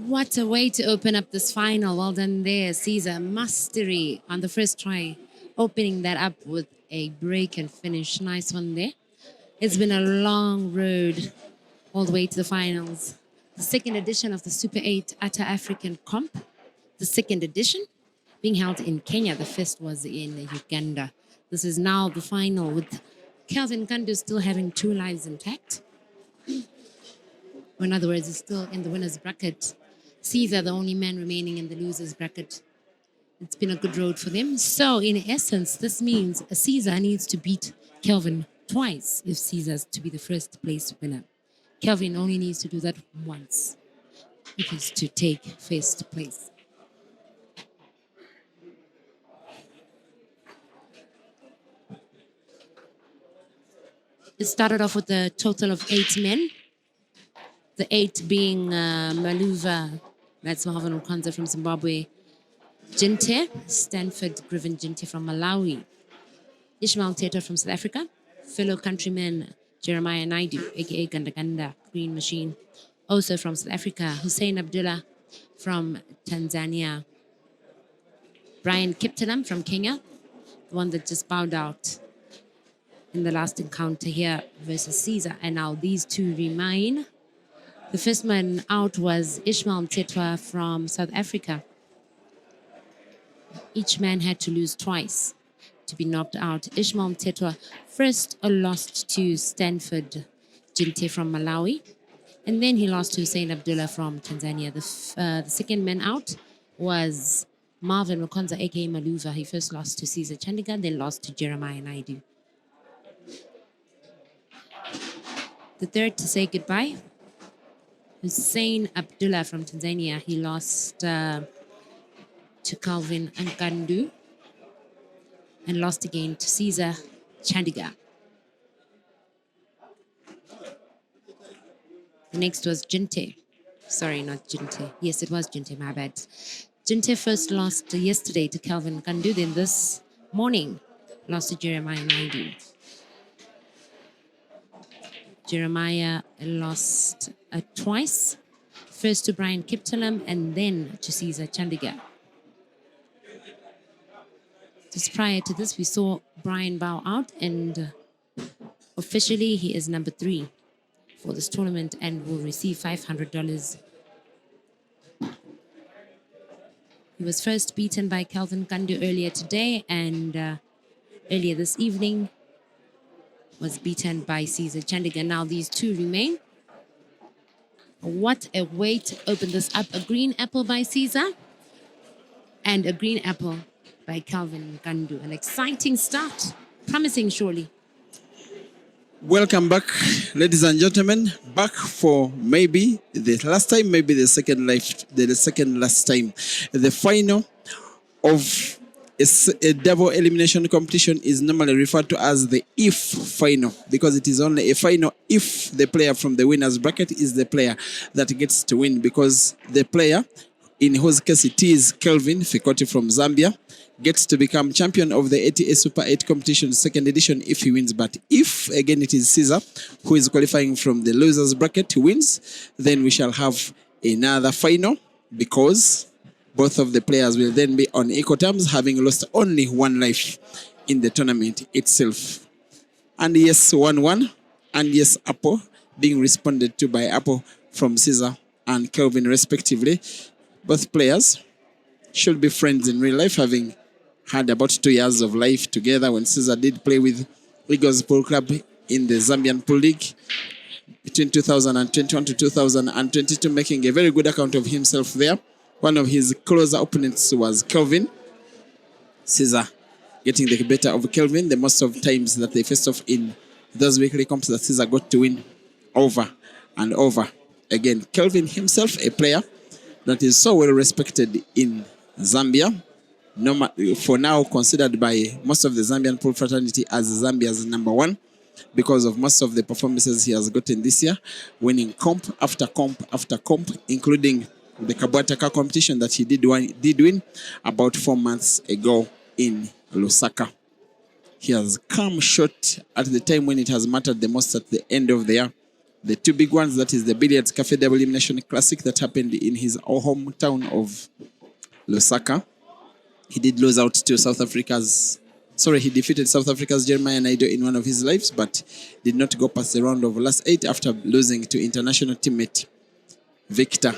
What a way to open up this final. Well done there, Caesar. Mastery on the first try, opening that up with a break and finish. Nice one there. It's been a long road all the way to the finals. The second edition of the Super 8 Atta African Comp, the second edition, being held in Kenya. The first was in Uganda. This is now the final with Kelvin Kandu still having 2 lives intact. Or in other words, he's still in the winner's bracket. Caesar, the only man remaining in the loser's bracket. It's been a good road for them. So, in essence, this means Caesar needs to beat Kelvin twice if Caesar's to be the first place winner. Kelvin only needs to do that once if he's to take first place. It started off with a total of 8 men. The 8 being Maluva, that's Marvin Okanza from Zimbabwe, Jinte, Stanford Griven Jinte from Malawi, Ishmael Teta from South Africa, fellow countryman Jeremiah Naidu, aka Ganda Ganda, Green Machine, also from South Africa, Hussein Abdullah from Tanzania, Brian Kiptenham from Kenya, the one that just bowed out in the last encounter here versus Caesar, and now these two remain. The first man out was Ishmael Mtetwa from South Africa. Each man had to lose twice to be knocked out. Ishmael Mtetwa first lost to Stanford Jinte from Malawi, and then he lost to Hussein Abdullah from Tanzania. The second man out was Marvin Makonza, aka Maluva. He first lost to Caesar Chandigarh, then lost to Jeremiah Naidu. The third to say goodbye, Hussein Abdullah from Tanzania. He lost to Kelvin Nkandu and lost again to Caesar Chandigarh. The next was Jinte. Sorry, not Jinte. Yes, it was Jinte, my bad. Jinte first lost yesterday to Kelvin Nkandu, then this morning lost to Jeremiah Naidu. Jeremiah lost twice, first to Brian Kiptenham and then to Caesar Chandigarh. Just prior to this, we saw Brian bow out, and officially he is number 3 for this tournament and will receive $500. He was first beaten by Kelvin Kandu earlier today, and earlier this evening was beaten by Caesar Chandigarh. Now these two remain. What a way to open this up. A green apple by Caesar and a green apple by Kelvin Kandu. An exciting start. Promising, surely. Welcome back, ladies and gentlemen. Back for maybe the last time, maybe the second last time. The final of a double elimination competition is normally referred to as the if final, because it is only a final if the player from the winner's bracket is the player that gets to win, because the player, in whose case it is Kelvin Fikoti from Zambia, gets to become champion of the ATA Super 8 competition second edition if he wins. But if, again, it is Caesar who is qualifying from the loser's bracket who wins, then we shall have another final, because both of the players will then be on equal terms, having lost only 1 life in the tournament itself. And yes, 1-1, and yes, Apple being responded to by Apple from Caesar and Kelvin respectively. Both players should be friends in real life, having had about 2 years of life together when Caesar did play with Eagles Pool Club in the Zambian Pool League between 2021 to 2022, making a very good account of himself there. One of his closer opponents was Kelvin. Caesar getting the better of Kelvin the most of times that they faced off in those weekly comps that Caesar got to win over and over again. Kelvin himself, a player that is so well respected in Zambia, for now considered by most of the Zambian pool fraternity as Zambia's number 1, because of most of the performances he has gotten this year, winning comp after comp after comp, including the Kabwataka competition that he did win about 4 months ago in Lusaka. He has come short at the time when it has mattered the most at the end of the year, the two big ones, that is the Billiards Cafe Double Elimination Classic that happened in his hometown of Lusaka. He did lose out to he defeated South Africa's Jeremiah Naido in one of his lives, but did not go past the round of last 8 after losing to international teammate Victor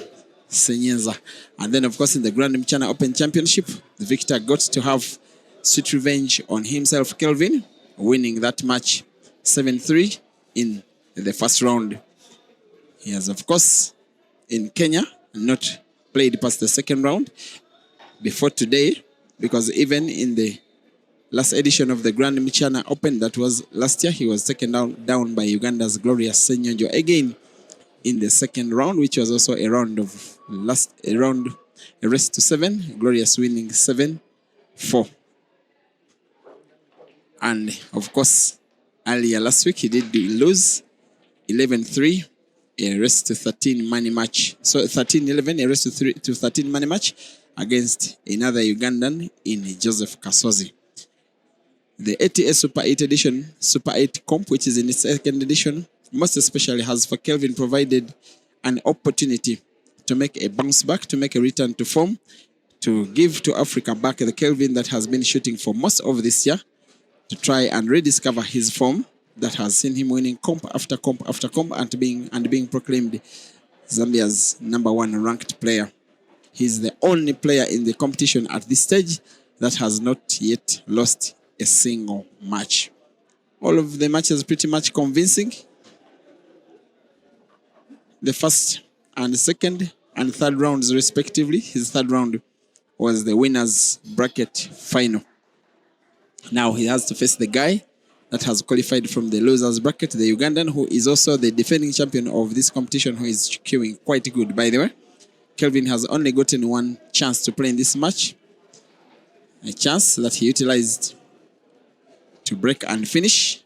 Senyenza. And then, of course, in the Grand Mchana Open Championship, Victor got to have sweet revenge on himself, Kelvin, winning that match 7-3 in the first round. He has, of course, in Kenya, not played past the second round before today, because even in the last edition of the Grand Mchana Open that was last year, he was taken down by Uganda's Glorious Senyonjo again in the second round, which was also a race to 7, Glorious winning 7-4. And of course, earlier last week he did lose 11-3, a race to 13 money match. So 13-11, a race to 13 money match against another Ugandan in Joseph Kasozi. The ATS Super 8 edition, Super 8 comp, which is in its second edition, most especially has for Kelvin provided an opportunity to make a bounce back, to make a return to form, to give to Africa back the Kelvin that has been shooting for most of this year, to try and rediscover his form that has seen him winning comp after comp after comp and being proclaimed Zambia's #1 ranked player. He's the only player in the competition at this stage that has not yet lost a single match. All of the matches pretty much convincing. The first and second and third rounds respectively. His third round was the winners bracket final. Now he has to face the guy that has qualified from the losers bracket, the Ugandan, who is also the defending champion of this competition, who is queuing quite good, by the way. Kelvin has only gotten one chance to play in this match, a chance that he utilized to break and finish.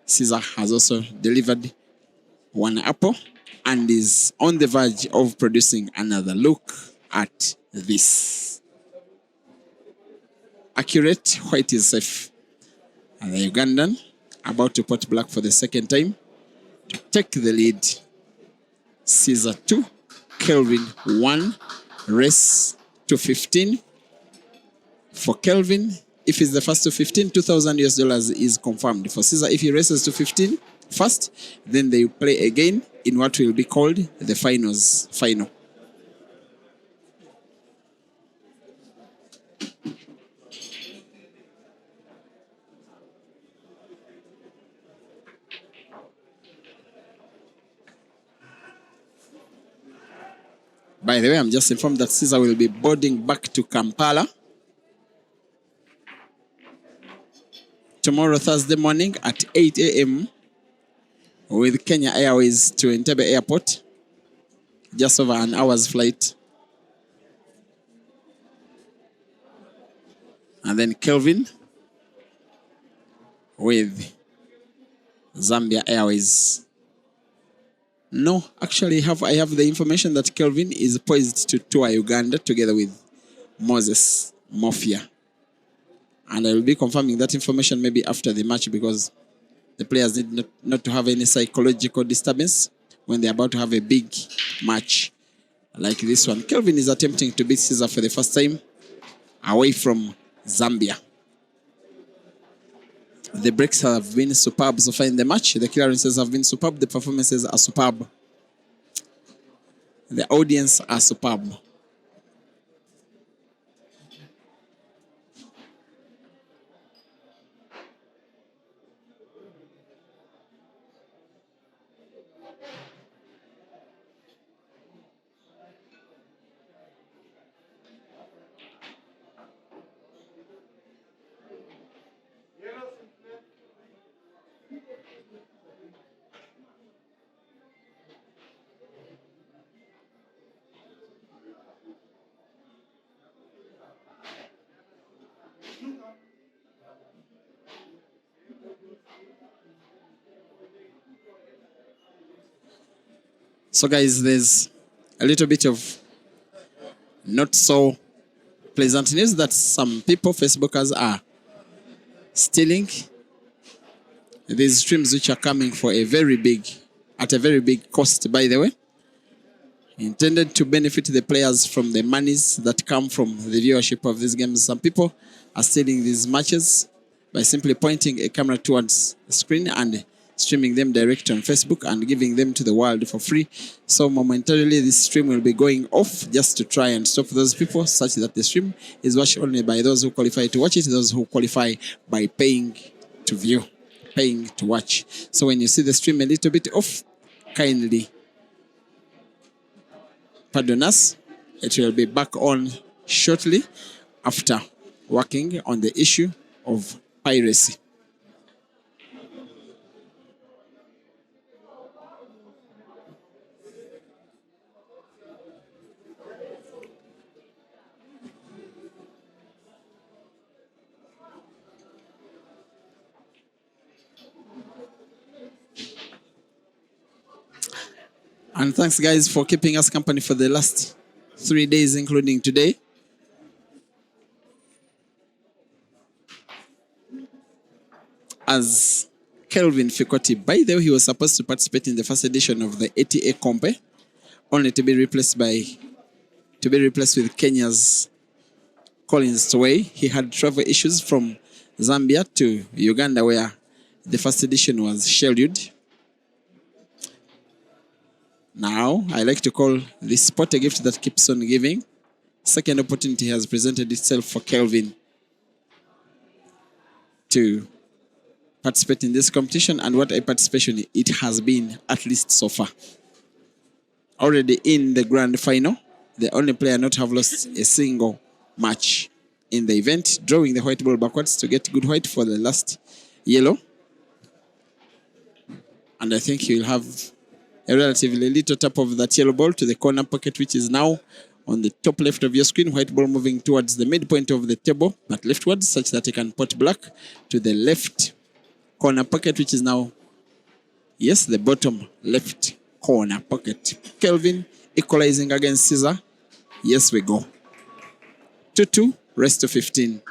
Caesar has also delivered one apple and is on the verge of producing another. Look at this. Accurate, white is safe. And the Ugandan about to pot black for the second time to take the lead. Caesar 2, Kelvin 1, race to 15. For Kelvin, if it's the first to 15, $2,000 is confirmed. For Caesar, if he races to 15 first, then they play again in what will be called the finals final. By the way, I'm just informed that Caesar will be boarding back to Kampala tomorrow, Thursday morning at 8 a.m. with Kenya Airways to Entebbe Airport, just over an hour's flight. And then Kelvin with Zambia Airways. No, actually, I have the information that Kelvin is poised to tour Uganda together with Moses Mofia. And I will be confirming that information maybe after the match, because the players need not to have any psychological disturbance when they're about to have a big match like this one. Kelvin is attempting to beat Caesar for the first time away from Zambia. The breaks have been superb so far in the match. The clearances have been superb. The performances are superb. The audience are superb. So guys, there's a little bit of not so pleasant news that some people, Facebookers, are stealing these streams which are coming for a very big at a very big cost, by the way, intended to benefit the players from the monies that come from the viewership of these games. Some people are stealing these matches by simply pointing a camera towards the screen and streaming them direct on Facebook and giving them to the world for free. So momentarily this stream will be going off just to try and stop those people, such that the stream is watched only by those who qualify to watch it, those who qualify by paying to view, paying to watch. So when you see the stream a little bit off, kindly pardon us. It will be back on shortly after working on the issue of piracy. And thanks, guys, for keeping us company for the last 3 days, including today. As Kelvin Fikoti, by the way, he was supposed to participate in the first edition of the ATA Comp, only to be replaced with Kenya's Collins Tway. He had travel issues from Zambia to Uganda, where the first edition was scheduled. Now, I like to call this sport a gift that keeps on giving. Second opportunity has presented itself for Kelvin to participate in this competition, and what a participation it has been, at least so far. Already in the grand final, the only player not have lost a single match in the event, drawing the white ball backwards to get good white for the last yellow. And I think he will have a relatively little tap of that yellow ball to the corner pocket, which is now on the top left of your screen. White ball moving towards the midpoint of the table, but leftwards, such that he can pot black to the left corner pocket, which is now, yes, the bottom left corner pocket. Kelvin equalizing against Caesar. Yes, we go. 2-2, rest to 15.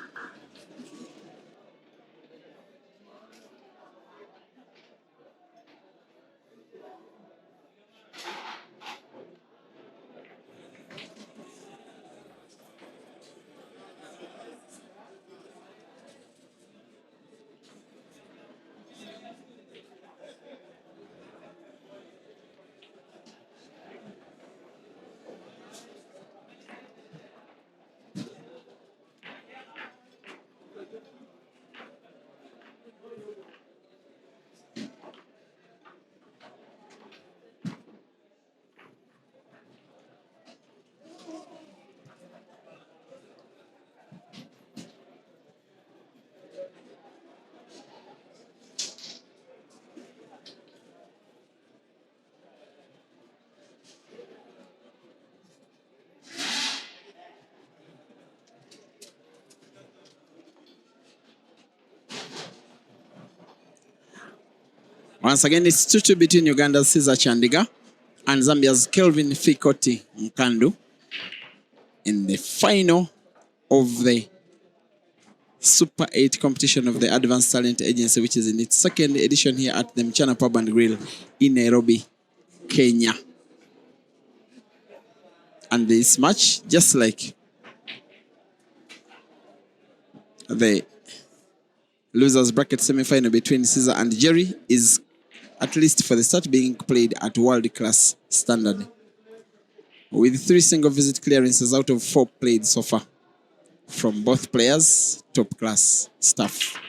Once again, it's 2-2 between Uganda's Caesar Chandiga and Zambia's Kelvin Fikoti Mkandu in the final of the Super 8 competition of the Advanced Talent Agency, which is in its second edition here at the Mchana Pub and Grill in Nairobi, Kenya. And this match, just like the losers bracket semi-final between Caesar and Jerry, is, at least for the start, being played at world-class standard, with 3 single visit clearances out of 4 played so far from both players, top-class stuff.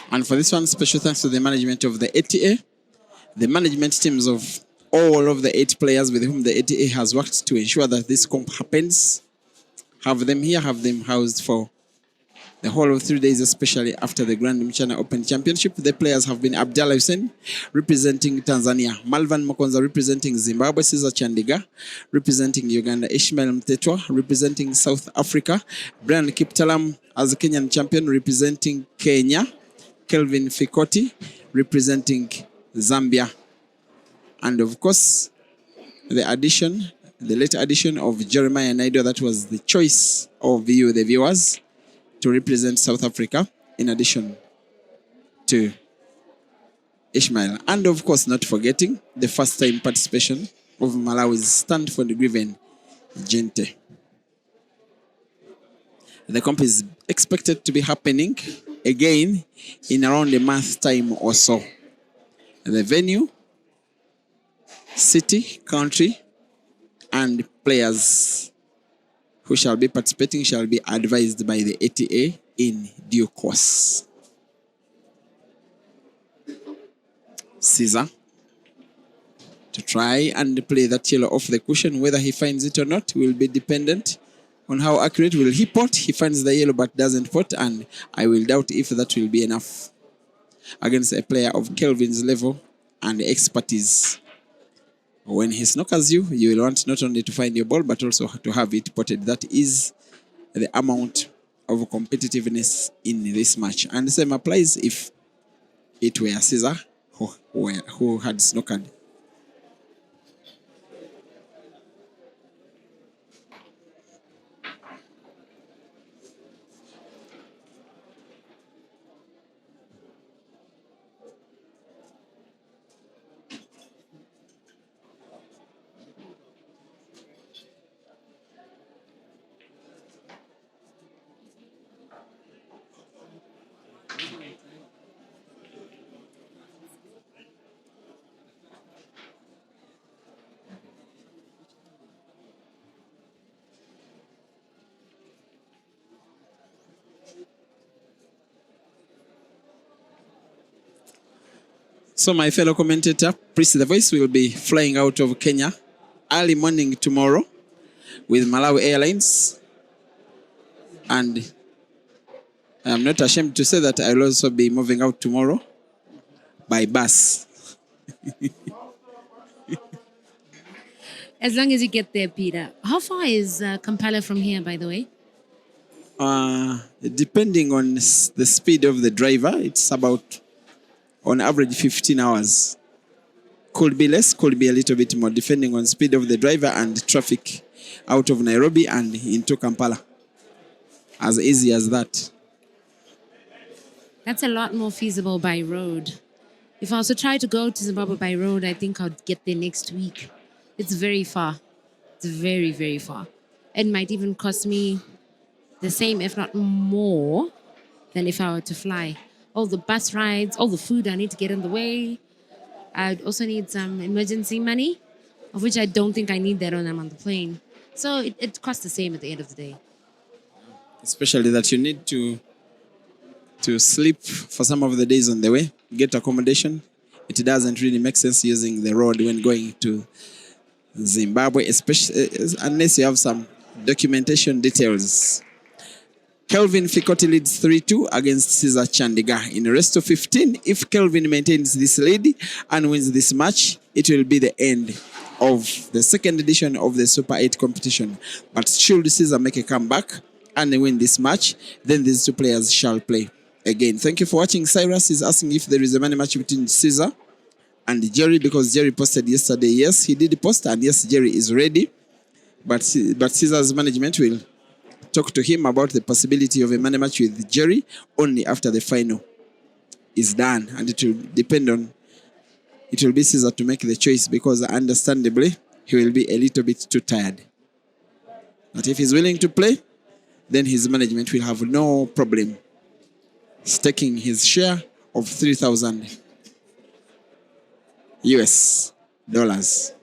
And for this one, special thanks to the management of the ATA, the management teams of all of the 8 players with whom the ATA has worked to ensure that this comp happens. Have them here, have them housed for The whole of 3 days, especially after the Grand Mchana Open Championship, the players have been Abdallah Hussein representing Tanzania, Malvan Mokonza representing Zimbabwe, Cesar Chandiga representing Uganda, Ishmael Mtetwa representing South Africa, Brian Kiptalam as a Kenyan champion representing Kenya, Kelvin Fikoti representing Zambia, and of course, the late addition of Jeremiah Naido, that was the choice of you, the viewers, to represent South Africa, in addition to Ishmael. And of course, not forgetting the first time participation of Malawi's Stanford Griven Gente. The comp is expected to be happening again in around a month's time or so. The venue, city, country, and players who shall be participating shall be advised by the ATA in due course. Caesar to try and play that yellow off the cushion. Whether he finds it or not will be dependent on how accurate will he pot. He finds the yellow but doesn't pot, and I will doubt if that will be enough against a player of Kelvin's level and expertise. When he snookers you, you will want not only to find your ball but also to have it potted. That is the amount of competitiveness in this match. And the same applies if it were Caesar who had snookered. So my fellow commentator, Priest the Voice, will be flying out of Kenya early morning tomorrow with Malawi Airlines. And I'm not ashamed to say that I'll also be moving out tomorrow by bus. As long as you get there, Peter. How far is Kampala from here, by the way? Depending on the speed of the driver, it's about, on average, 15 hours. Could be less, could be a little bit more, depending on speed of the driver and traffic out of Nairobi and into Kampala. As easy as that. That's a lot more feasible by road. If I was to try to go to Zimbabwe by road, I think I'd get there next week. It's very far. It's very, very far. It might even cost me the same, if not more, than if I were to fly. All the bus rides, all the food I need to get in the way. I'd also need some emergency money, of which I don't think I need that when I'm on the plane. So it costs the same at the end of the day. Especially that you need to sleep for some of the days on the way, get accommodation. It doesn't really make sense using the road when going to Zimbabwe, especially unless you have some documentation details. Kelvin Fikoti leads 3-2 against Cesar Chandiga. In the rest of 15, if Kelvin maintains this lead and wins this match, it will be the end of the second edition of the Super 8 competition. But should Cesar make a comeback and win this match, then these two players shall play again. Thank you for watching. Cyrus is asking if there is a money match between Cesar and Jerry, because Jerry posted yesterday. Yes, he did post, and yes, Jerry is ready. But Cesar's management will talk to him about the possibility of a money match with Jerry only after the final is done. And it will depend on, it will be Cesar to make the choice, because understandably, he will be a little bit too tired. But if he's willing to play, then his management will have no problem staking his share of 3,000 US dollars.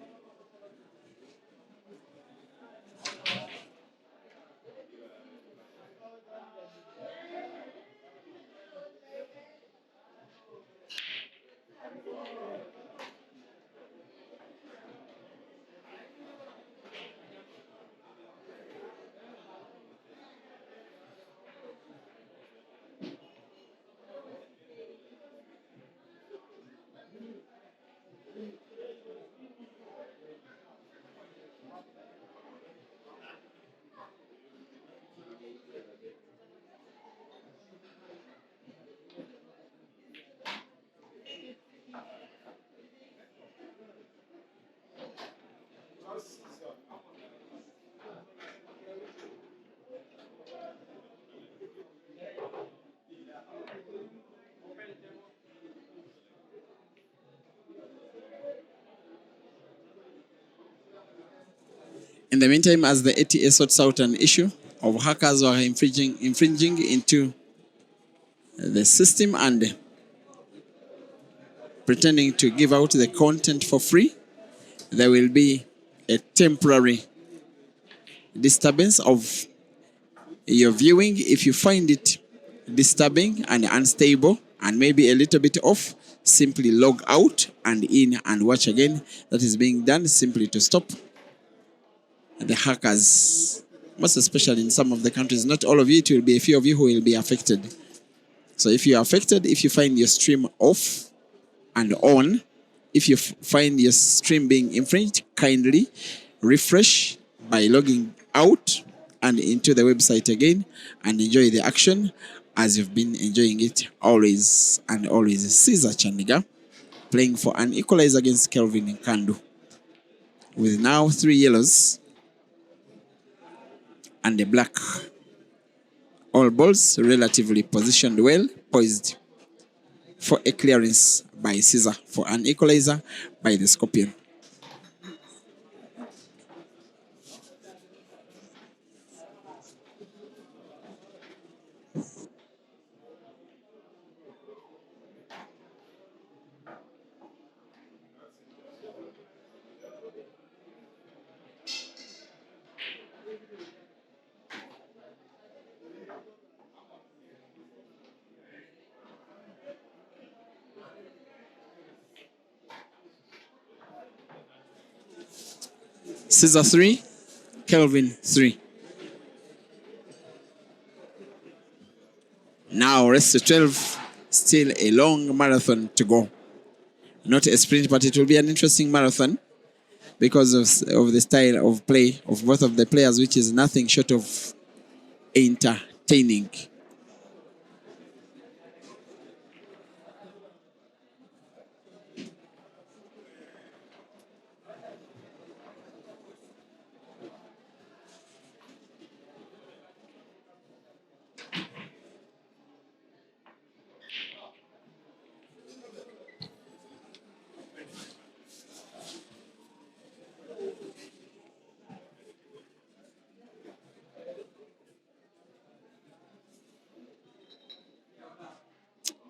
In the meantime, as the ATA sorts out an issue of hackers who are infringing into the system and pretending to give out the content for free, there will be a temporary disturbance of your viewing. If you find it disturbing and unstable and maybe a little bit off, simply log out and in and watch again. That is being done simply to stop the hackers, most especially in some of the countries. Not all of you, it will be a few of you who will be affected. So if you are affected, if you find your stream off and on, if you find your stream being infringed, kindly refresh by logging out and into the website again and enjoy the action as you've been enjoying it always and always. Caesar Chaniga playing for an equalizer against Kelvin and Kandu with now 3 yellows and a black. All balls relatively positioned well, poised for a clearance by Caesar for an equalizer by the Scorpion. Caesar 3, Kelvin 3. Now rest to 12, still a long marathon to go. Not a sprint, but it will be an interesting marathon because of the style of play of both of the players, which is nothing short of entertaining.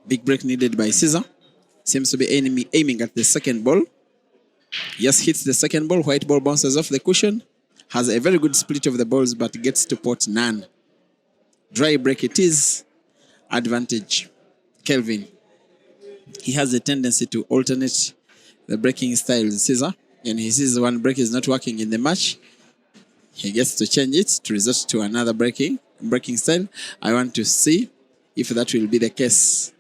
Big break needed by Caesar. Seems to be aiming at the second ball. Yes, hits the second ball. White ball bounces off the cushion. Has a very good split of the balls, but gets to pot none. Dry break it is. Advantage. Kelvin. He has a tendency to alternate the breaking styles, Caesar. And he sees one break is not working in the match. He gets to change it to resort to another breaking style. I want to see if that will be the case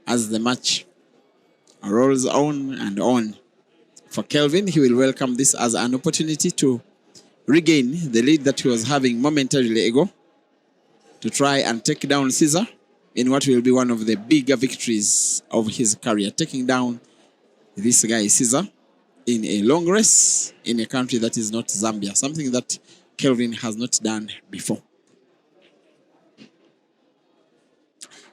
as the match rolls on and on. For Kelvin, he will welcome this as an opportunity to regain the lead that he was having momentarily ago, to try and take down Caesar in what will be one of the bigger victories of his career, taking down this guy Caesar in a long race in a country that is not Zambia, something that Kelvin has not done before.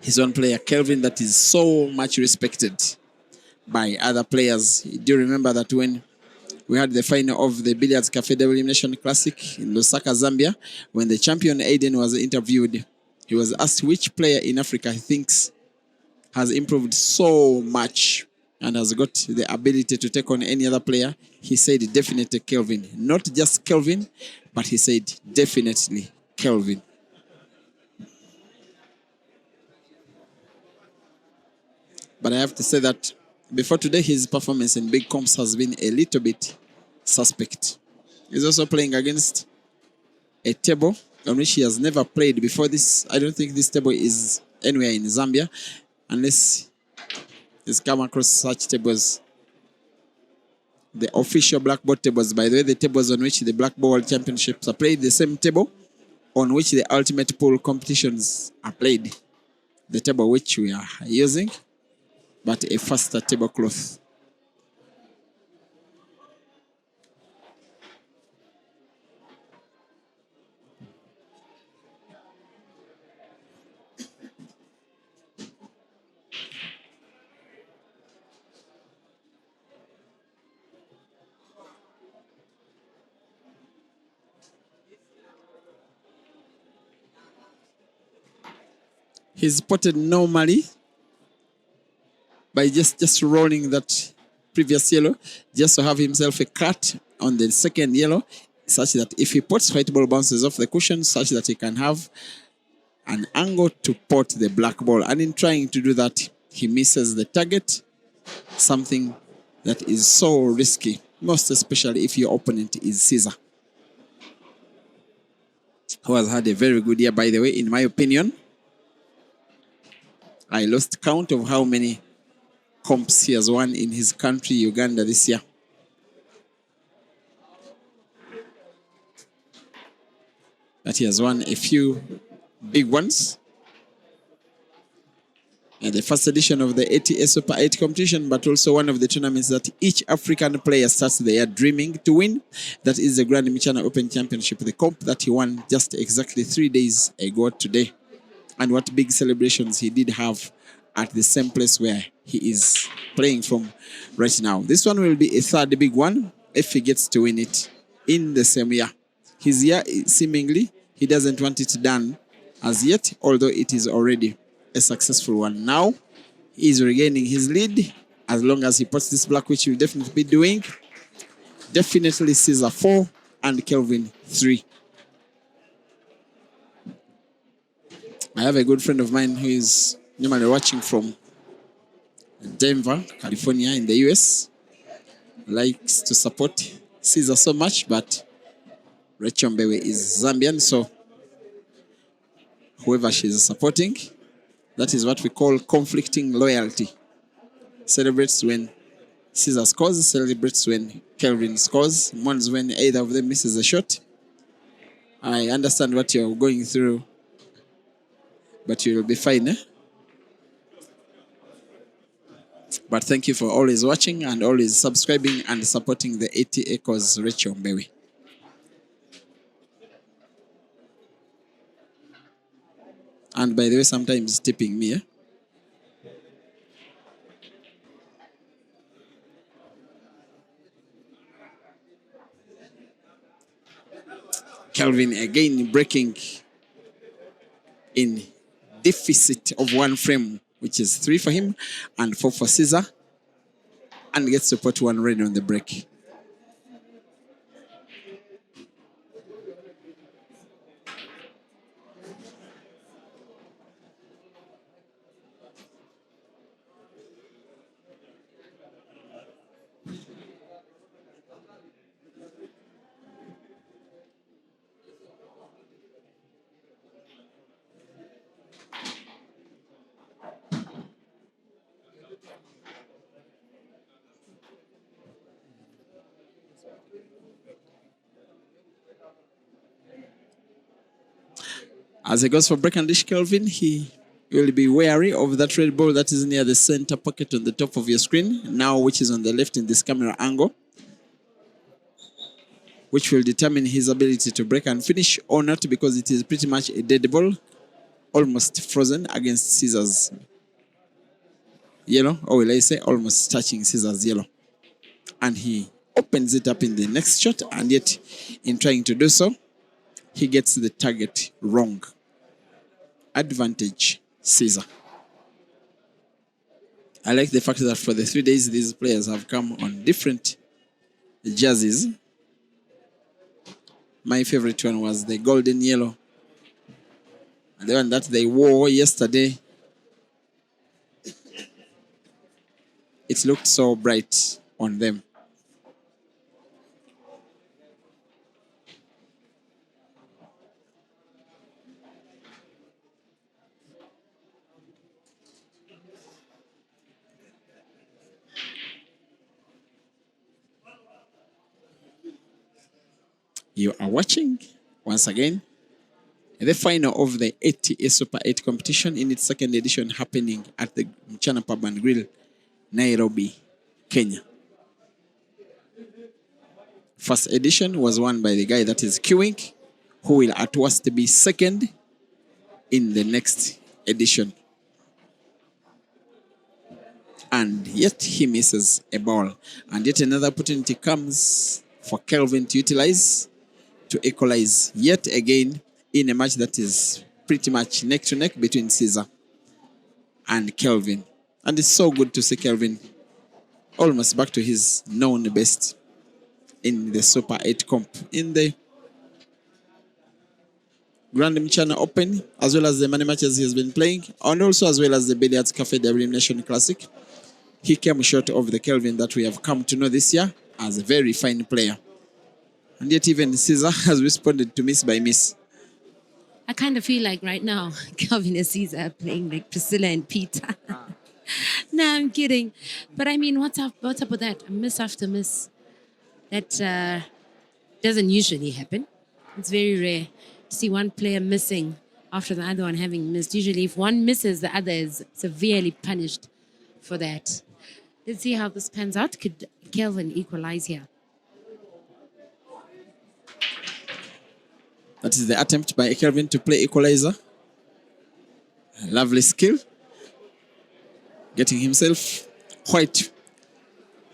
His one player, Kelvin, that is so much respected by other players. Do you remember that when we had the final of the Billiards Cafe Elimination Classic in Lusaka, Zambia, when the champion Aiden was interviewed, he was asked which player in Africa he thinks has improved so much and has got the ability to take on any other player. He said definitely Kelvin. Not just Kelvin, but he said definitely Kelvin. But I have to say that before today, his performance in big comps has been a little bit suspect. He's also playing against a table on which he has never played before this. I don't think this table is anywhere in Zambia unless he's come across such tables. The official blackboard tables, by the way, the tables on which the Blackboard World Championships are played, the same table on which the ultimate pool competitions are played. The table which we are using, but a faster tablecloth. He's potted normally by just rolling that previous yellow, just to have himself a cut on the second yellow, such that if he pots, white ball bounces off the cushion, such that he can have an angle to pot the black ball. And in trying to do that, he misses the target, something that is so risky, most especially if your opponent is Caesar, who has had a very good year, by the way, in my opinion. I lost count of how many comps he has won in his country, Uganda, this year. But he has won a few big ones. And the first edition of the ATA Super 8 competition, but also one of the tournaments that each African player starts the year dreaming to win. That is the Grand Michana Open Championship, the comp that he won just exactly 3 days ago today. And what big celebrations he did have at the same place where he is playing from right now. This one will be a third big one if he gets to win it in the same year. His year, seemingly, he doesn't want it done as yet, although it is already a successful one. Now, he is regaining his lead as long as he puts this black, which he'll definitely be doing. Definitely Caesar 4 and Kelvin 3. I have a good friend of mine who is normally watching from Denver, California, in the US. Likes to support Caesar so much, but Rachel Mbewe is Zambian, so whoever she's supporting, that is what we call conflicting loyalty. Celebrates when Caesar scores, celebrates when Kelvin scores, mourns when either of them misses a shot. I understand what you're going through, but you will be fine, eh? But thank you for always watching and always subscribing and supporting the 80 Acres Rachel Mbewe. And by the way, sometimes tipping me, eh? Kelvin again breaking in deficit of 1 frame, which is 3 for him and 4 for Caesar, and gets to put 1 red on the break. As he goes for break and dish, Kelvin, he will be wary of that red ball that is near the center pocket on the top of your screen, now which is on the left in this camera angle, which will determine his ability to break and finish or not, because it is pretty much a dead ball, almost frozen against Caesar's yellow, or will I say almost touching Caesar's yellow. And he opens it up in the next shot, and yet in trying to do so, he gets the target wrong. Advantage Caesar. I like the fact that for the 3 days, these players have come on different jerseys. My favorite one was the golden yellow. And the one that they wore yesterday, it looked so bright on them. You are watching, once again, the final of the ATA Super 8 competition in its second edition, happening at the Mchana Pub and Grill, Nairobi, Kenya. First edition was won by the guy that is queuing, who will at worst be second in the next edition. And yet he misses a ball. And yet another opportunity comes for Kelvin to utilize, to equalize yet again in a match that is pretty much neck to neck between Caesar and Kelvin. And it's so good to see Kelvin almost back to his known best in the Super 8 comp. In the Grand Mchana Open, as well as the many matches he has been playing, and also as well as the Billiards Cafe the Elimination Classic, he came short of the Kelvin that we have come to know this year as a very fine player. And yet even Caesar has responded to miss by miss. I kind of feel like right now, Kelvin and Caesar are playing like Priscilla and Peter. No, I'm kidding. But I mean, what's up? What's up with that? Miss after miss. That doesn't usually happen. It's very rare to see one player missing after the other one having missed. Usually, if one misses, the other is severely punished for that. Let's see how this pans out. Could Kelvin equalize here? That is the attempt by Kelvin to play equalizer. A lovely skill. Getting himself white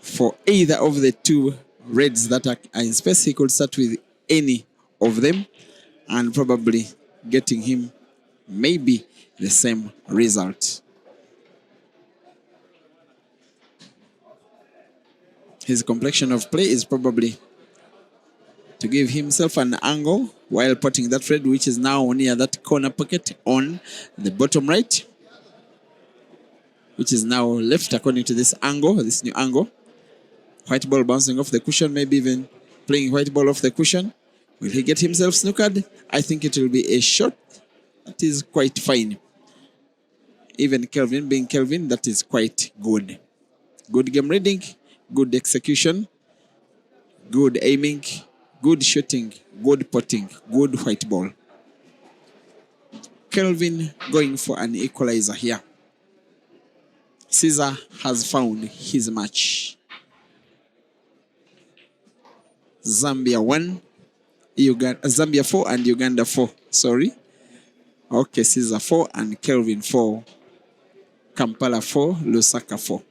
for either of the two reds that are in space. He could start with any of them and probably getting him maybe the same result. His complexion of play is probably to give himself an angle while putting that red, which is now near that corner pocket on the bottom right, which is now left according to this angle, this new angle. White ball bouncing off the cushion, maybe even playing white ball off the cushion. Will he get himself snookered? I think it will be a shot that is quite fine. Even Kelvin being Kelvin, that is quite good. Good game reading, good execution, good aiming, good shooting, good putting, good white ball. Kelvin going for an equalizer here. Caesar has found his match. Zambia 1, Zambia 4 and Uganda 4. Sorry. Okay, Caesar 4 and Kelvin 4. Kampala 4, Lusaka 4.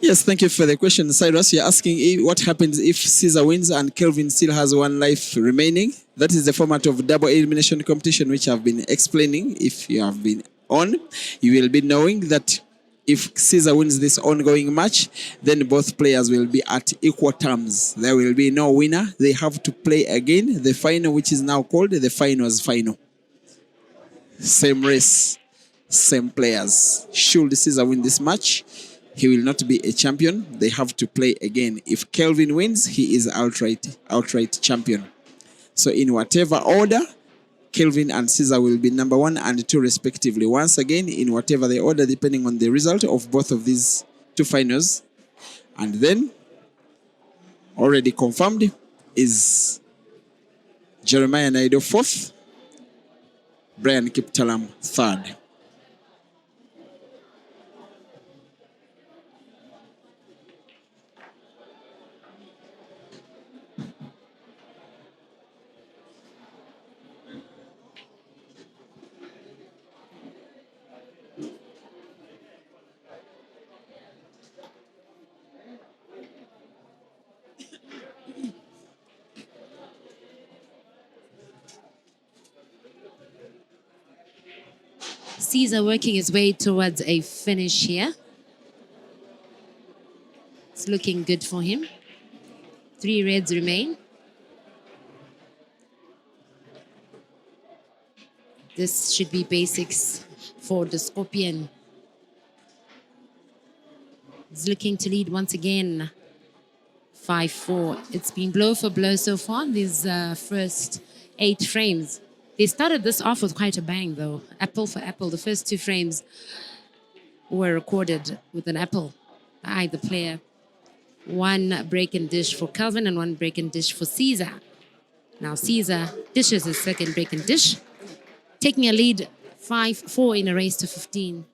Yes, thank you for the question, Cyrus. You're asking what happens if Caesar wins and Kelvin still has one life remaining. That is the format of double elimination competition, which I've been explaining. If you have been on, you will be knowing that if Caesar wins this ongoing match, then both players will be at equal terms. There will be no winner. They have to play again the final, which is now called the finals final. Same race, same players. Should Caesar win this match, he will not be a champion. They have to play again. If Kelvin wins, he is outright champion. So in whatever order, Kelvin and Caesar will be number 1 and 2 respectively. Once again, in whatever the order, depending on the result of both of these two finals. And then, already confirmed, is Jeremiah Naido 4th, Brian Kiptalam 3rd. Caesar working his way towards a finish here. It's looking good for him. 3 reds remain. This should be basics for the Scorpion. He's looking to lead once again. 5-4. It's been blow for blow so far, these first 8 frames. They started this off with quite a bang, though. Apple for apple. The first 2 frames were recorded with an apple by either player. 1 break and dish for Kelvin and 1 break and dish for Caesar. Now Caesar dishes his second break and dish, taking a lead 4 in a race to 15.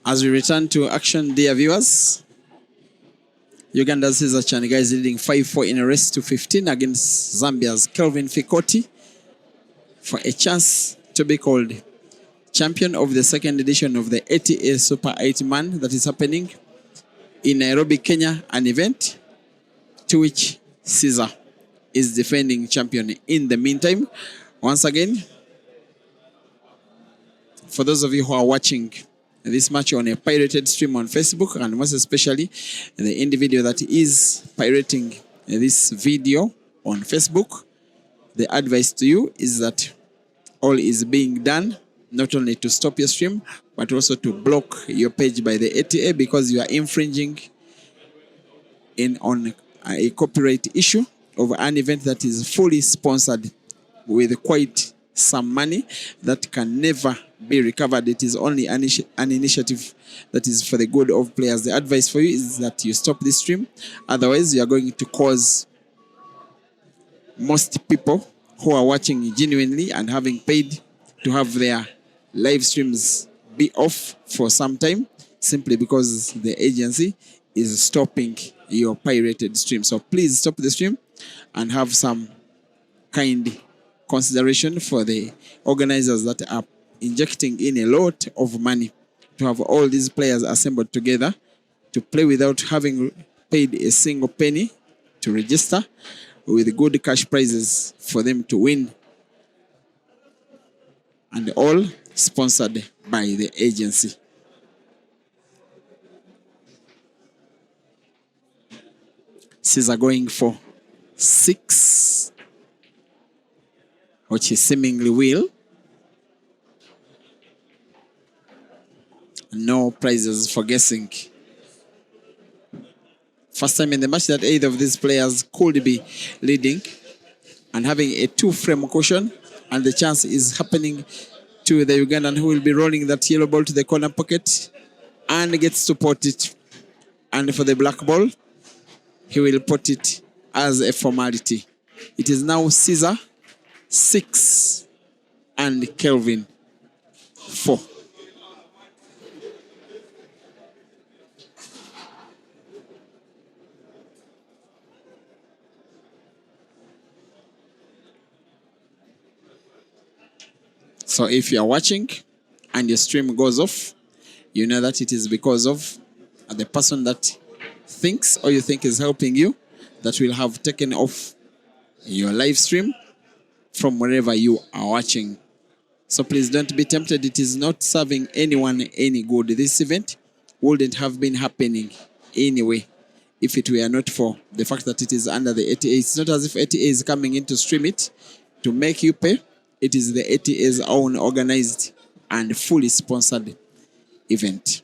As we return to action, dear viewers, Uganda's Cesar Chaniga is leading 5-4 in a race to 15 against Zambia's Kelvin Fikoti for a chance to be called champion of the second edition of the ATA Super 8 Man that is happening in Nairobi, Kenya, an event to which Caesar is defending champion. In the meantime, once again, for those of you who are watching this match on a pirated stream on Facebook, and most especially the individual that is pirating this video on Facebook, the advice to you is that all is being done not only to stop your stream, but also to block your page by the ATA, because you are infringing on a copyright issue of an event that is fully sponsored with quite some money that can never be recovered. It is only an initiative that is for the good of players. The advice for you is that you stop this stream. Otherwise, you are going to cause most people who are watching genuinely and having paid to have their live streams be off for some time, simply because the agency is stopping your pirated stream. So please stop the stream and have some kind consideration for the organizers that are injecting in a lot of money to have all these players assembled together to play without having paid a single penny to register, with good cash prizes for them to win, and all sponsored by the agency. Caesar going for 6, which he seemingly will. No prizes for guessing. First time in the match that either of these players could be leading and having a 2-frame caution, and the chance is happening to the Ugandan, who will be rolling that yellow ball to the corner pocket and gets to pot it. And for the black ball, he will put it as a formality. It is now Caesar 6 and Kelvin 4. So if you are watching and your stream goes off, you know that it is because of the person that thinks or you think is helping you that will have taken off your live stream from wherever you are watching. So please don't be tempted. It is not serving anyone any good. This event wouldn't have been happening anyway if it were not for the fact that it is under the ATA. It's not as if ATA is coming in to stream it to make you pay. It is the ATA's own organized and fully sponsored event.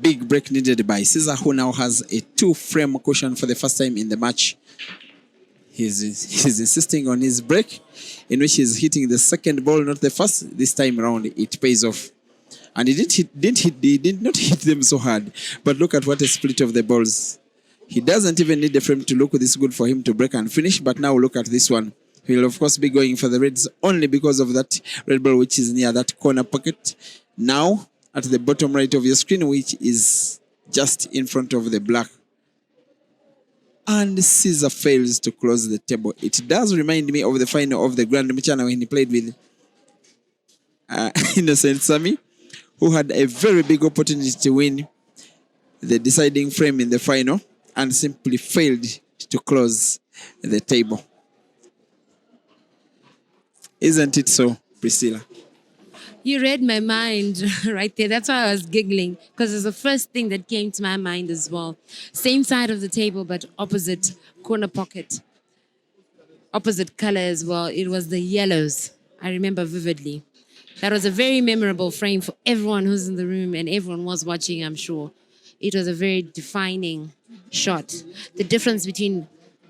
Big break needed by Caesar, who now has a 2-frame caution for the first time in the match. He's insisting on his break, in which he's hitting the second ball, not the first. This time around, it pays off. And he did not hit them so hard. But look at what a split of the balls. He doesn't even need the frame to look this good for him to break and finish. But now look at this one. He'll, of course, be going for the reds only because of that red ball, which is near that corner pocket. Now, at the bottom right of your screen, which is just in front of the black. And Caesar fails to close the table. It does remind me of the final of the Grand Michana when he played with Innocent Sami, who had a very big opportunity to win the deciding frame in the final and simply failed to close the table. Isn't it so, Priscilla? You read my mind right there. That's why I was giggling, because it's the first thing that came to my mind as well. Same side of the table, but opposite corner pocket. Opposite color as well. It was the yellows. I remember vividly. That was a very memorable frame for everyone who's in the room, and everyone was watching, I'm sure. It was a very defining shot. The difference between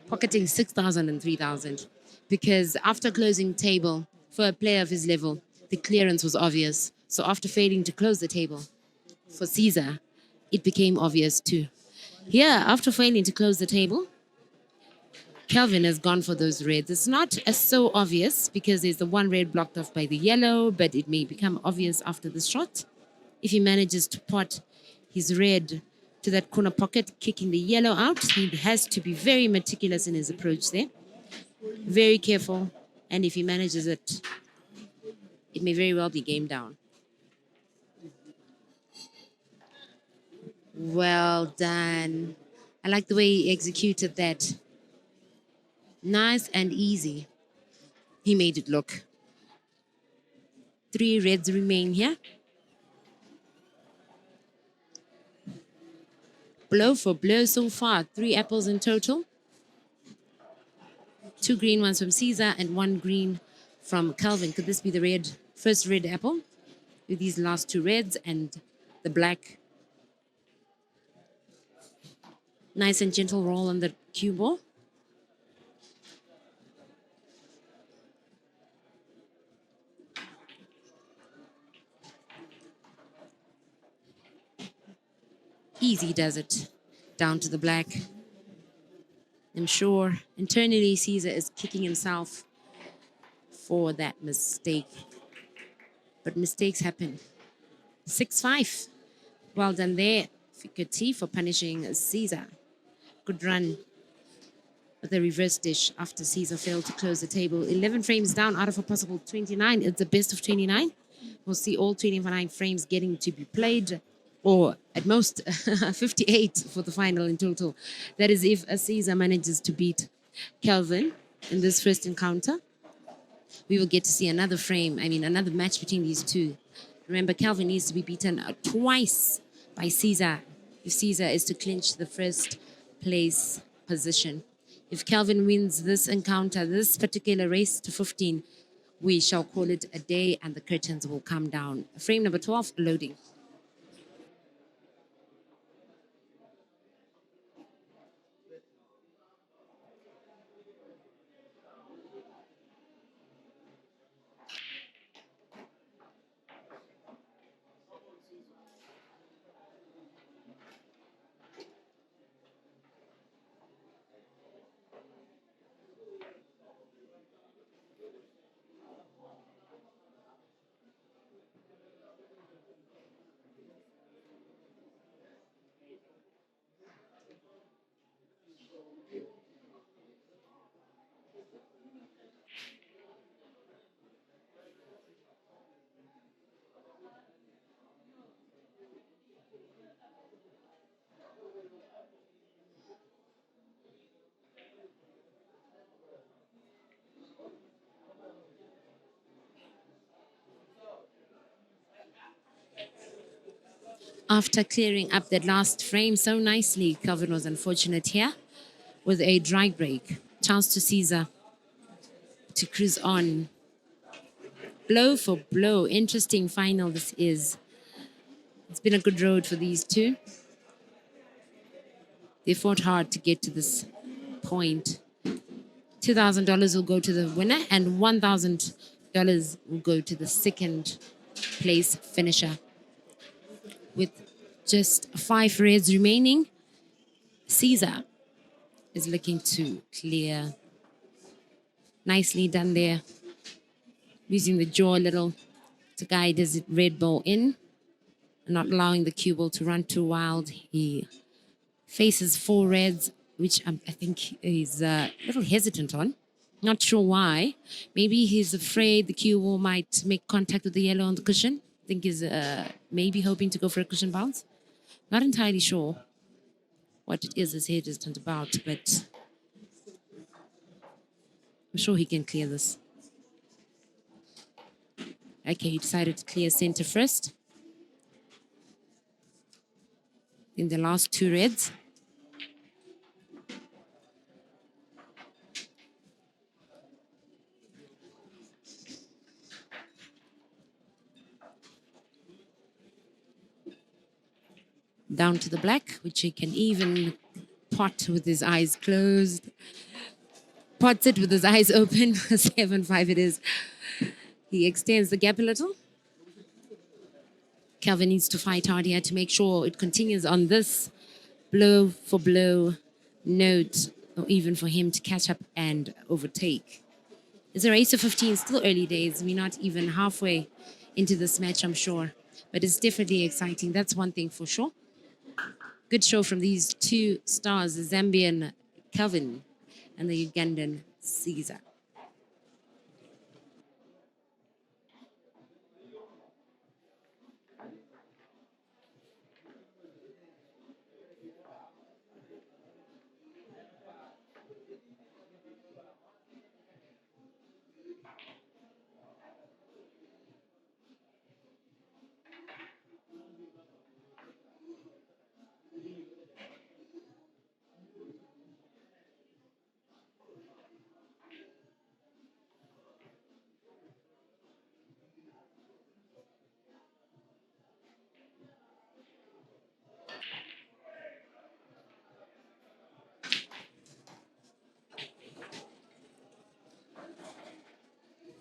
pocketing 6,000 and 3,000. Because after closing table, for a player of his level, the clearance was obvious. So after failing to close the table, for Caesar, it became obvious too. Here, after failing to close the table, Kelvin has gone for those reds. It's not as so obvious because there's the one red blocked off by the yellow, but it may become obvious after the shot. If he manages to pot his red to that corner pocket, kicking the yellow out, he has to be very meticulous in his approach there. Very careful. And if he manages it, it may very well be game down. Well done. I like the way he executed that. Nice and easy. He made it look. 3 reds remain here. Blow for blow so far. 3 apples in total. 2 green ones from Caesar and 1 green from Kelvin. Could this be the first red apple? With these last 2 reds and the black. Nice and gentle roll on the cue ball. Easy does it. Down to the black. I'm sure internally Caesar is kicking himself for that mistake. But mistakes happen. 6-5. Well done there, Fikati, for punishing Caesar. Good run with the reverse dish after Caesar failed to close the table. 11 frames down out of a possible 29. It's the best of 29. We'll see all 29 frames getting to be played. or at most 58 for the final in total. That is if Caesar manages to beat Kelvin in this first encounter. We will get to see another frame, I mean, another match between these two. Remember, Kelvin needs to be beaten twice by Caesar if Caesar is to clinch the first place position. If Kelvin wins this encounter, this particular race to 15, we shall call it a day and the curtains will come down. Frame number 12, loading. After clearing up that last frame so nicely, Kelvin was unfortunate here with a dry break. Chance to Caesar to cruise on. Blow for blow. Interesting final this is. It's been a good road for these two. They fought hard to get to this point. $2,000 will go to the winner and $1,000 will go to the second place finisher. With just 5 reds remaining, Caesar is looking to clear. Nicely done there. Using the jaw a little to guide his red ball in and not allowing the cue ball to run too wild. He faces 4 reds, which I think he's a little hesitant on. Not sure why. Maybe he's afraid the cue ball might make contact with the yellow on the cushion. I think he's maybe hoping to go for a cushion bounce. Not entirely sure what it is his head is turned about, but I'm sure he can clear this. Okay, he decided to clear center first. In the last 2 reds. Down to the black, which he can even pot with his eyes closed. Pots it with his eyes open. 7-5 it is. He extends the gap a little. Kelvin needs to fight hard here to make sure it continues on this blow for blow note, or even for him to catch up and overtake. It's a race of 15, still early days. We're not even halfway into this match, I'm sure. But it's definitely exciting. That's one thing for sure. Good show from these 2 stars, the Zambian Kelvin and the Ugandan Caesar.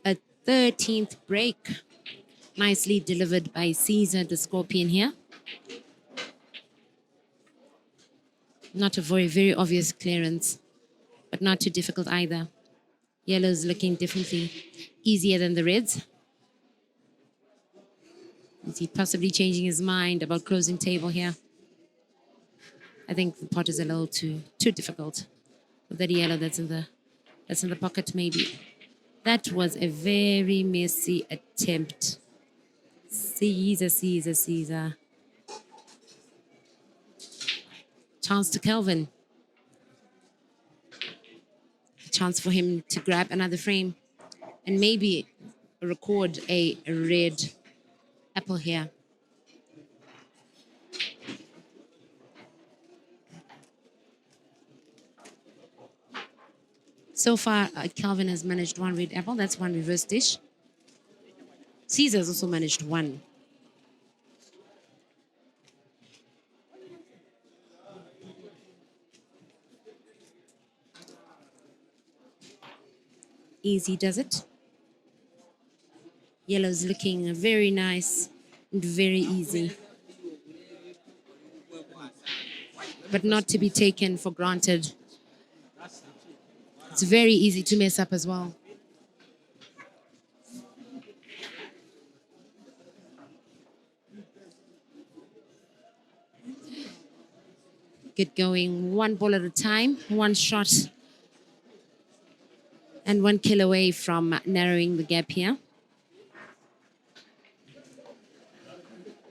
A 13th break. Nicely delivered by Caesar, the Scorpion here. Not a very obvious clearance, but not too difficult either. Yellow's looking definitely easier than the reds. Is he possibly changing his mind about closing table here? I think the pot is a little too difficult. With that yellow that's in the pocket, maybe. That was a very messy attempt. Caesar. Chance to Kelvin. Chance for him to grab another frame and maybe record a red apple here. So far, Kelvin has managed one red apple. That's one reverse dish. Caesar has also managed one. Easy does it. Yellow's looking very nice and very easy, but not to be taken for granted. It's very easy to mess up as well. Get going one ball at a time, one shot, and 1 kill away from narrowing the gap here.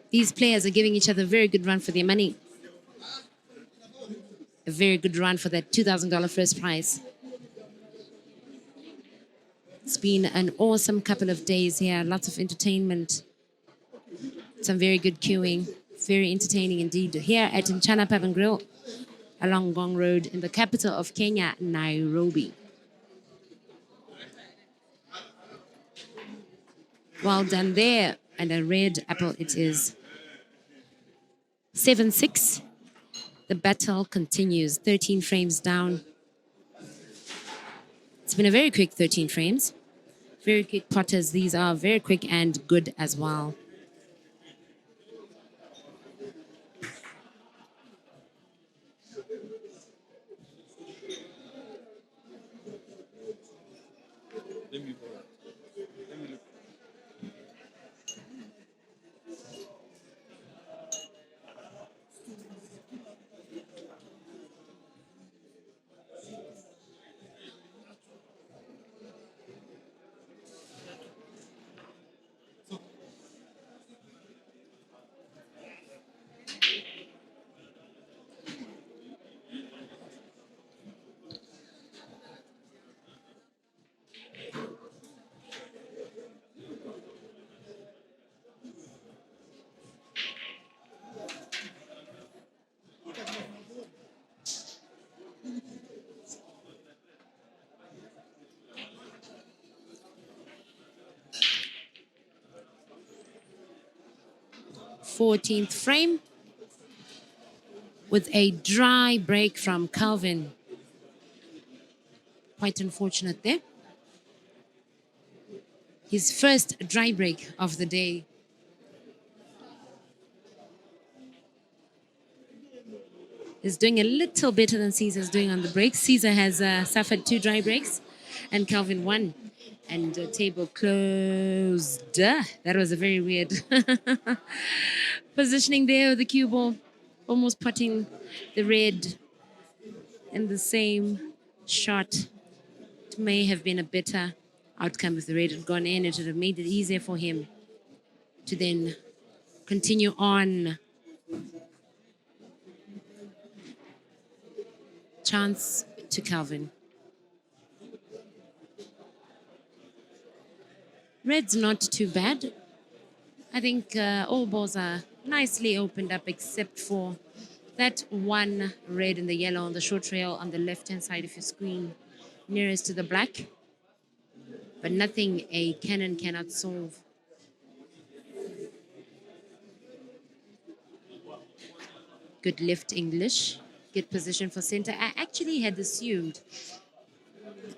These players are giving each other a very good run for their money. A very good run for that $2,000 first prize. It's been an awesome couple of days here. Lots of entertainment. Some very good queuing. Very entertaining indeed. Here at Mchana Pub and Grill along Gong Road in the capital of Kenya, Nairobi. Well done there. And a red apple it is. 7-6. The battle continues. 13 frames down. It's been a very quick 13 frames. Very quick potters. These are very quick and good as well. Let me 14th frame with a dry break from Kelvin. Quite unfortunate there. His first dry break of the day. Is doing a little better than Caesar's doing on the breaks. Caesar has suffered 2 dry breaks and Kelvin 1. And table closed. That was a very weird positioning there with the cue ball. Almost putting the red in the same shot. It may have been a better outcome if the red had gone in. It would have made it easier for him to then continue on. Chance to Kelvin. Red's not too bad. I think all balls are nicely opened up except for that one red and the yellow on the short rail on the left-hand side of your screen nearest to the black. But nothing a cannon cannot solve. Good left English. Good position for center. I actually had assumed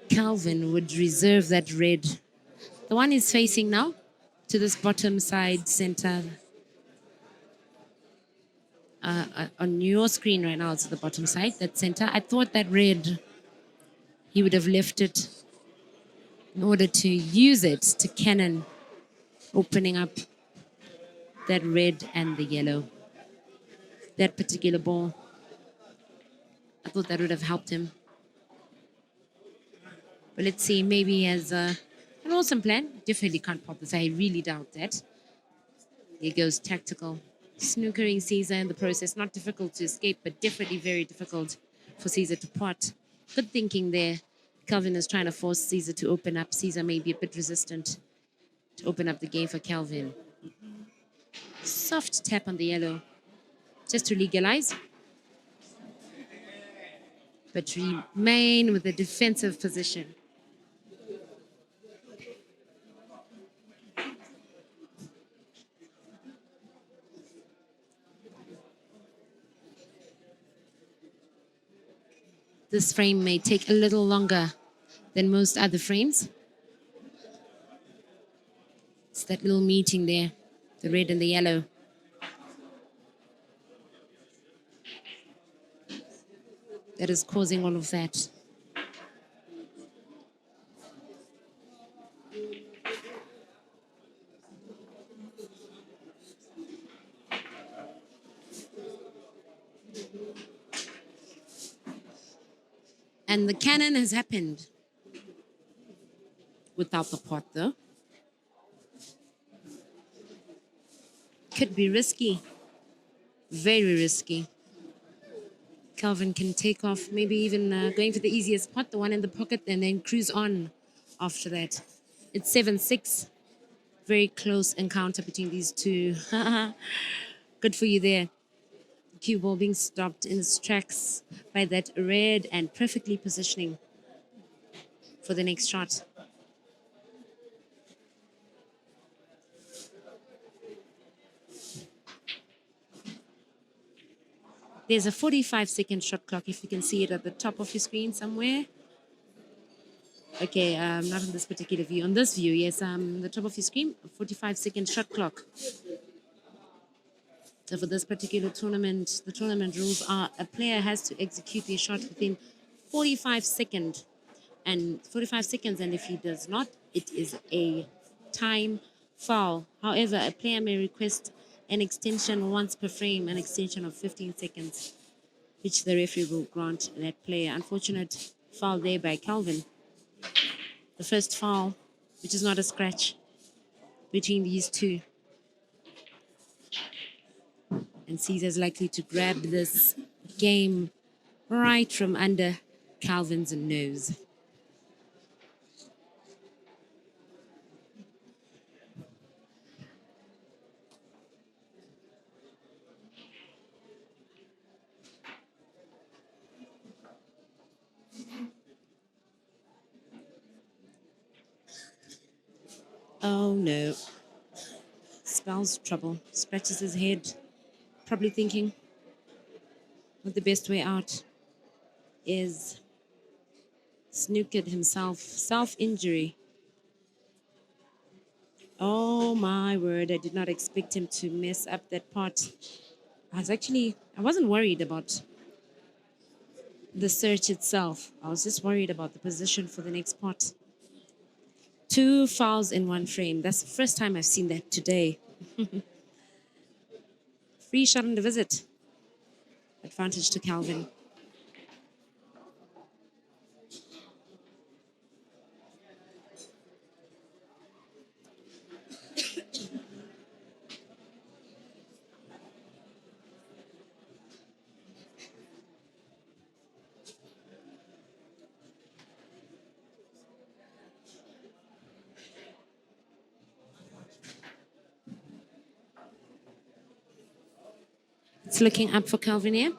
Kelvin would reserve that red. The one is facing now to this bottom side center. On your screen right now, it's the bottom side, that center. I thought that red, he would have left it in order to use it to cannon, opening up that red and the yellow. That particular ball, I thought that would have helped him. But let's see, maybe he has an awesome plan. Definitely can't pop this. I really doubt that. Here goes tactical. Snookering Caesar in the process. Not difficult to escape, but definitely very difficult for Caesar to pot. Good thinking there. Kelvin is trying to force Caesar to open up. Caesar may be a bit resistant to open up the game for Kelvin. Soft tap on the yellow just to legalize, but remain with a defensive position. This frame may take a little longer than most other frames. It's that little meeting there, the red and the yellow. That is causing all of that. And the cannon has happened without the pot, though. Could be risky, very risky. Kelvin can take off, maybe even going for the easiest pot, the one in the pocket, and then cruise on after that. It's 7-6. Very close encounter between these two. Good for you there. Cue ball being stopped in its tracks by that red and perfectly positioning for the next shot. There's a 45-second shot clock, if you can see it at the top of your screen somewhere. Okay, not on this particular view. On this view, yes, the top of your screen, a 45-second shot clock. So for this particular tournament, the tournament rules are a player has to execute their shot within 45 seconds. And 45 seconds, and if he does not, it is a time foul. However, a player may request an extension once per frame, an extension of 15 seconds, which the referee will grant that player. Unfortunate foul there by Kelvin. The first foul, which is not a scratch between these two. And Caesar's likely to grab this game right from under Kelvin's nose. Oh no. Spells trouble. Scratches his head, probably thinking what the best way out is. Snookered himself. Self-injury. Oh my word, I did not expect him to mess up that pot. I wasn't worried about the search itself. I was just worried about the position for the next pot. Two fouls in one frame. That's the first time I've seen that today. Free shot on the visit. Advantage to Kelvin. It's looking up for Kelvin here.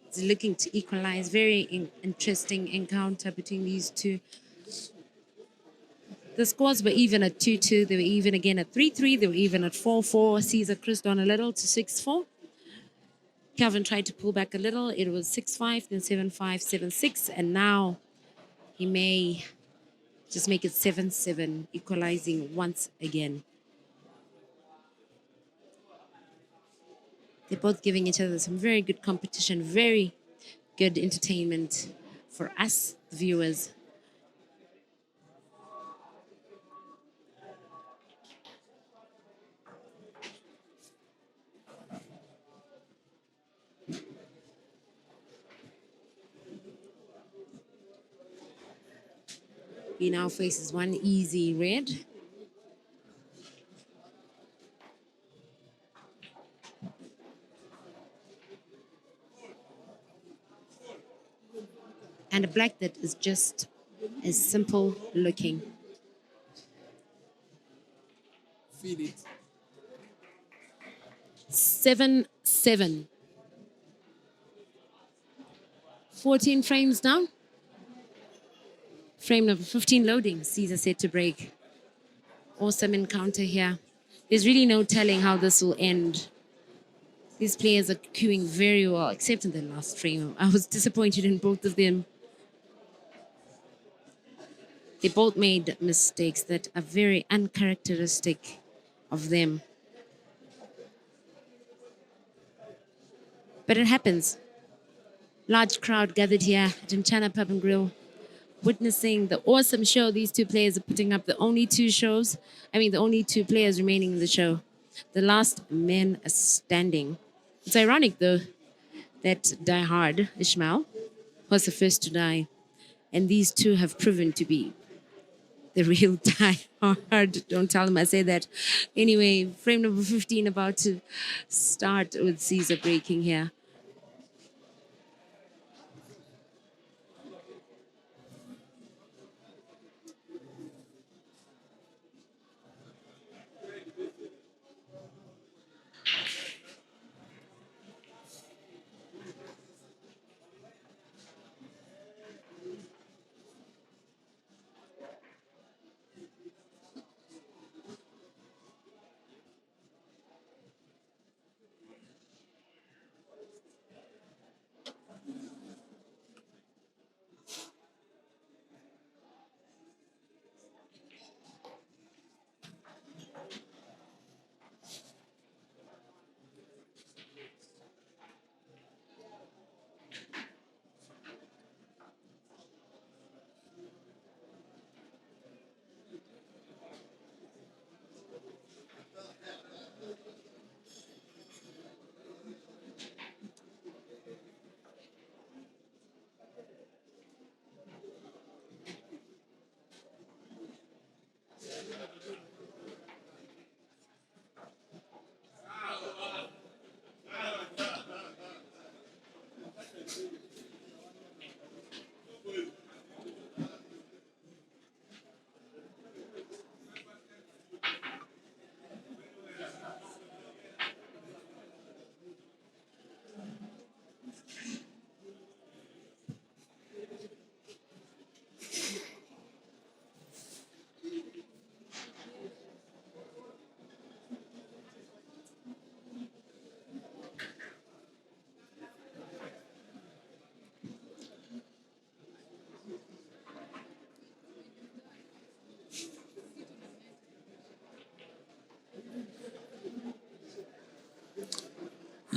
It's looking to equalize. Very interesting encounter between these two. The scores were even at 2-2. They were even again at 3-3. They were even at 4-4. Caesar cruised on a little to 6-4. Kelvin tried to pull back a little. It was 6-5, then 7-5, 7-6. And now he may just make it 7-7, equalizing once again. They're both giving each other some very good competition, very good entertainment for us, viewers. He now faces one easy red. a black that is just as simple looking. Feel it. 7-7. 14 frames down. Frame number 15 loading. Caesar set to break. Awesome encounter here. There's really no telling how this will end. These players are queuing very well, except in the last frame. I was disappointed in both of them. They both made mistakes that are very uncharacteristic of them. But it happens. Large crowd gathered here at Mchana Pub and Grill, witnessing the awesome show these two players are putting up. The only two players remaining in the show. The last men are standing. It's ironic, though, that Die Hard, Ishmael, was the first to die. And these two have proven to be the real Die Hard. Don't tell them I say that. Anyway, frame number 15 about to start with Caesar breaking here.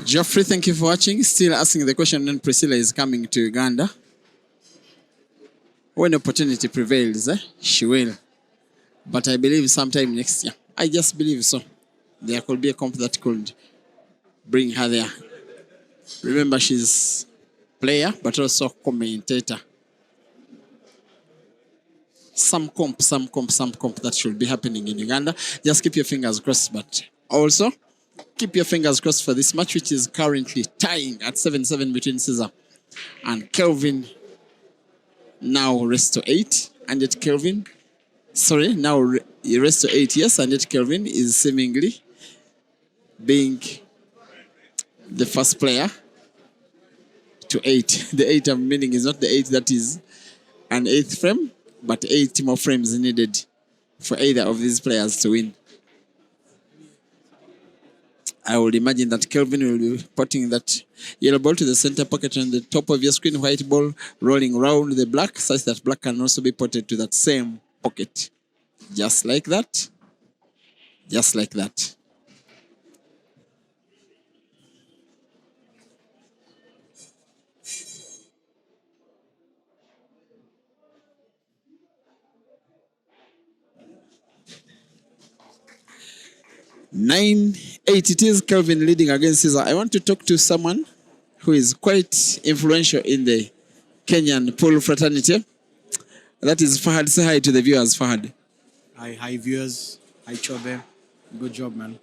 Geoffrey, thank you for watching. Still asking the question when Priscilla is coming to Uganda. When opportunity prevails, she will. But I believe sometime next year. I just believe so. There could be a comp that could bring her there. Remember, she's player, but also commentator. Some comp that should be happening in Uganda. Just keep your fingers crossed, but also keep your fingers crossed for this match, which is currently tying at 7-7 between Caesar and Kelvin. Now rest to 8, and yet Kelvin, now rest to 8, yes, and yet Kelvin is seemingly being the first player to 8. The 8 I'm meaning is not the 8 that is an 8th frame, but 8 more frames needed for either of these players to win. I would imagine that Kelvin will be putting that yellow ball to the center pocket on the top of your screen, white ball rolling around the black, such that black can also be potted to that same pocket. Just like that. Just like that. Nine, 8 it is, Kelvin leading against Caesar. I want to talk to someone who is quite influential in the Kenyan pool fraternity. That is Fahad. Say hi to the viewers, Fahad. Hi viewers. Hi Chobe. Good job, man.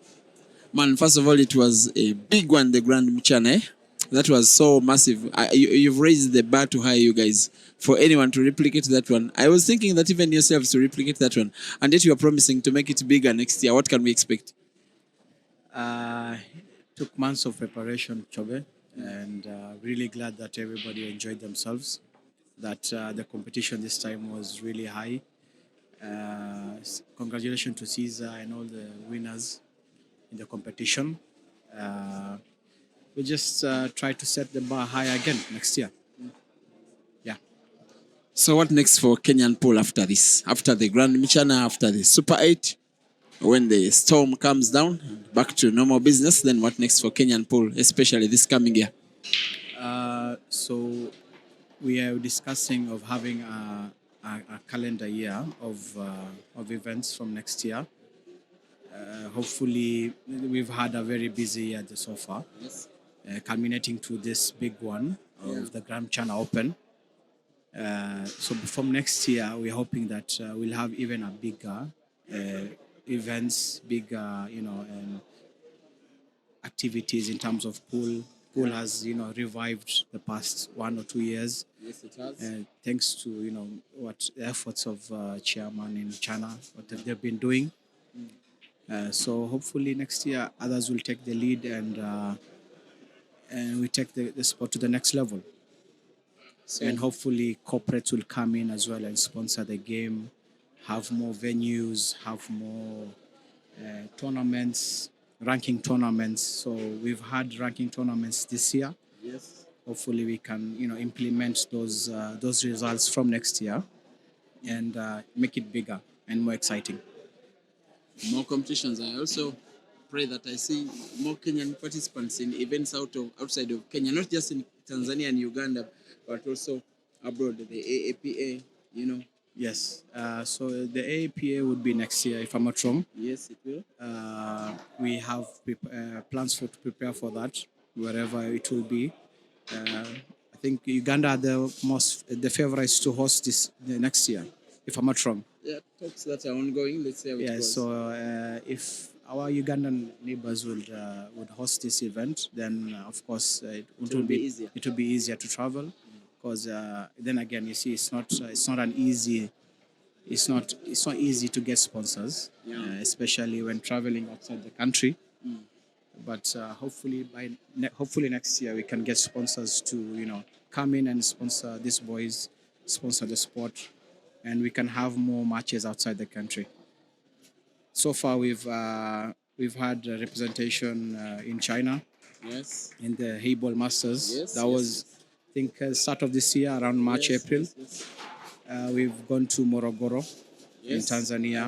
Man, first of all, it was a big one, the Grand Mchana. That was so massive. You've raised the bar too high, you guys, for anyone to replicate that one. I was thinking that even yourselves to replicate that one, and yet you are promising to make it bigger next year. What can we expect? Took months of preparation, Chobe, and really glad that everybody enjoyed themselves. That the competition this time was really high. Congratulations to Caesar and all the winners in the competition. We just try to set the bar high again next year. Yeah. So what next for Kenyan pool after this? After the Grand Michana, after the Super 8, when the storm comes down, back to normal business, then what next for Kenyan pool, especially this coming year? So we are discussing of having a calendar year of events from next year. Hopefully, we've had a very busy year so far, culminating to this big one of the Grand China Open. So from next year, we're hoping that we'll have even a bigger events, bigger, activities in terms of pool. Pool has, revived the past 1 or 2 years. Yes, it has. Thanks to, what the efforts of chairman in China, what they've been doing. So hopefully next year others will take the lead and we take the sport to the next level. And hopefully corporates will come in as well and sponsor the game, have more venues, have more tournaments, ranking tournaments. So we've had ranking tournaments this year. Yes. Hopefully we can implement those results from next year and make it bigger and more exciting. More competitions. I also pray that I see more Kenyan participants in events outside of Kenya, not just in Tanzania and Uganda, but also abroad. The AAPA, Yes. So the AAPA would be next year, if I'm not wrong. Yes, it will. We have plans to prepare for that, wherever it will be. I think Uganda are the favorites to host this next year, if I'm not wrong. Yeah, talks that are ongoing. Let's see how it goes. So if our Ugandan neighbors would host this event, then of course it will be easier. It will be easier to travel, because then again, you see, it's not an easy. It's not easy to get sponsors, especially when traveling outside the country. But hopefully next year we can get sponsors to come in and sponsor these boys, sponsor the sport, and we can have more matches outside the country. So far we've had representation in China. Yes. In the Hayball Masters. Yes, That was, I think, start of this year, around March, April. Yes. We've gone to Morogoro in Yes. Tanzania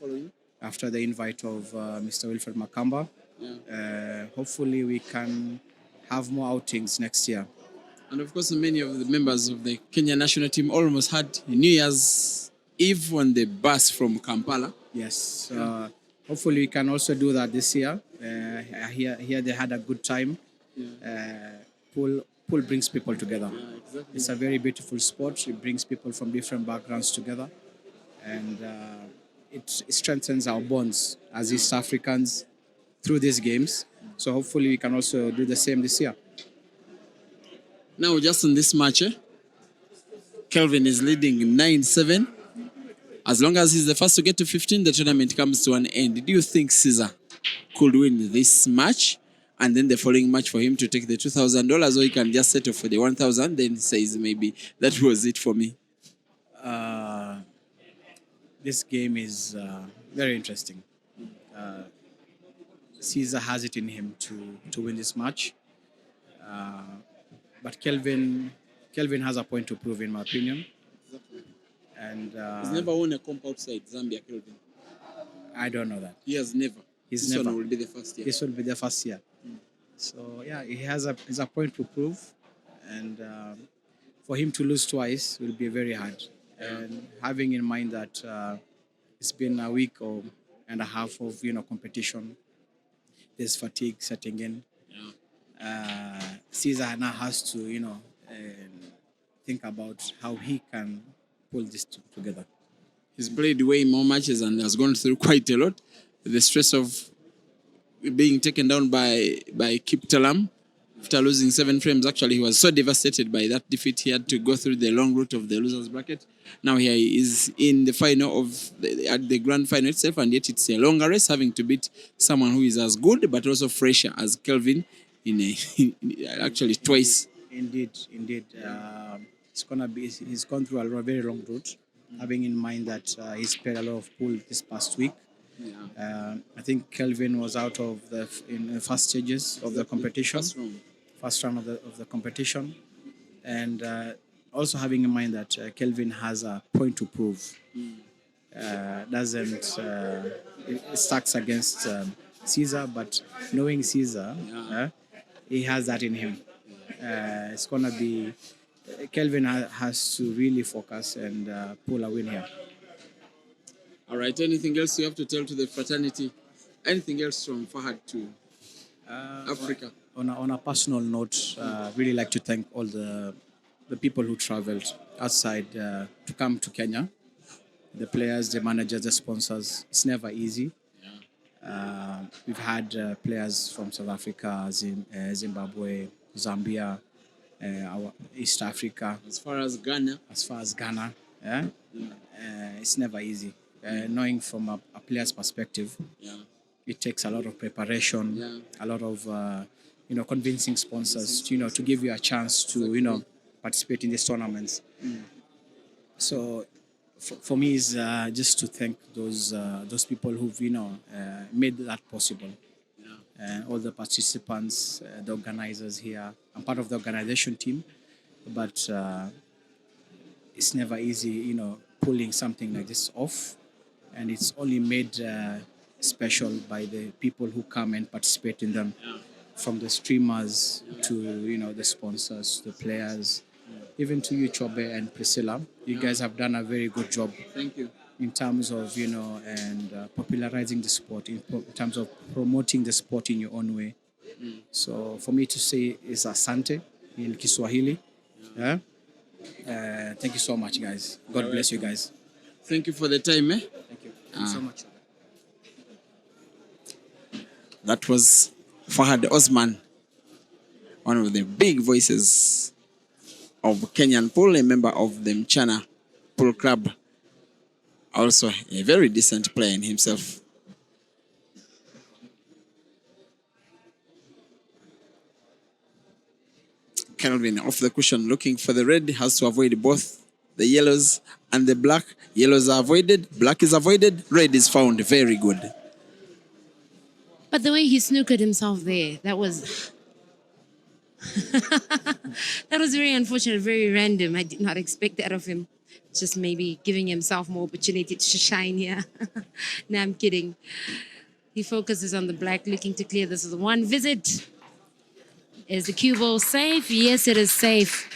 Following. after the invite of Mr. Wilfred Makamba. Hopefully we can have more outings next year. And of course, many of the members of the Kenya national team almost had New Year's Eve on the bus from Kampala. Yes. Hopefully we can also do that this year. Here they had a good time. Pool brings people together. Exactly. It's a very beautiful sport. It brings people from different backgrounds together, and it strengthens our bonds as East Africans through these games. So hopefully we can also do the same this year. Now, just in this match, Kelvin is leading 9-7. As long as he's the first to get to 15, the tournament comes to an end. Do you think Caesar could win this match and then the following match for him to take the $2,000, or he can just settle for the 1,000, then says maybe that was it for me? This game is very interesting. Caesar has it in him to win this match. But Kelvin has a point to prove, in my opinion. And he's never won a comp outside Zambia, Kelvin. I don't know that. He has never. This one will be the first year. This will be the first year. So yeah, he has a point to prove, and for him to lose twice will be very hard. And having in mind that it's been a week and a half of competition, there's fatigue setting in. Caesar now has to think about how he can pull this together. He's played way more matches and has gone through quite a lot. The stress of being taken down by Kip Talam after losing 7 frames. Actually, he was so devastated by that defeat, he had to go through the long route of the losers bracket. Now he is in the final of at the grand final itself, and yet it's a longer race, having to beat someone who is as good but also fresher as Kelvin actually twice. Indeed. He's gone through a very long route, having in mind that he's played a lot of pool this past week. I think Kelvin was out of in the first stages of the competition, first round of the competition, and also having in mind that Kelvin has a point to prove. Doesn't it stacks against Caesar, but knowing Caesar, he has that in him. It's gonna be Kelvin has to really focus and pull a win here. All right. Anything else you have to tell to the fraternity? Anything else from Fahad to Africa? On a personal note, really like to thank all the people who traveled outside to come to Kenya. The players, the managers, the sponsors. It's never easy. We've had players from South Africa, Zimbabwe, Zambia, East Africa. As far as Ghana. It's never easy. Knowing from a player's perspective, it takes a lot of preparation, a lot of convincing sponsors, to give you a chance to participate in these tournaments. So for me, is just to thank those people who've made that possible. And all the participants, the organizers here. I'm part of the organization team, but it's never easy, pulling something like this off. And it's only made special by the people who come and participate in them, from the streamers to the sponsors, the players, even to you, Chobe and Priscilla. You guys have done a very good job. Thank you. In terms of and popularizing the sport, in terms of promoting the sport in your own way. So for me to say is asante in Kiswahili. Thank you so much, guys. God bless you guys. Thank you for the time. Thank you. Thank you so much. That was Fahad Osman, one of the big voices of Kenyan pool, a member of the Mchana Pool Club. Also a very decent player in himself. Kelvin off the cushion looking for the red, has to avoid both the yellows and the black. Yellows are avoided, black is avoided, red is found. Very good. But the way he snookered himself there, that was that was very unfortunate, very random. I did not expect that of him. Just maybe giving himself more opportunity to shine here. No, I'm kidding. He focuses on the black, looking to clear this with one visit. Is the cue ball safe? Yes, it is safe.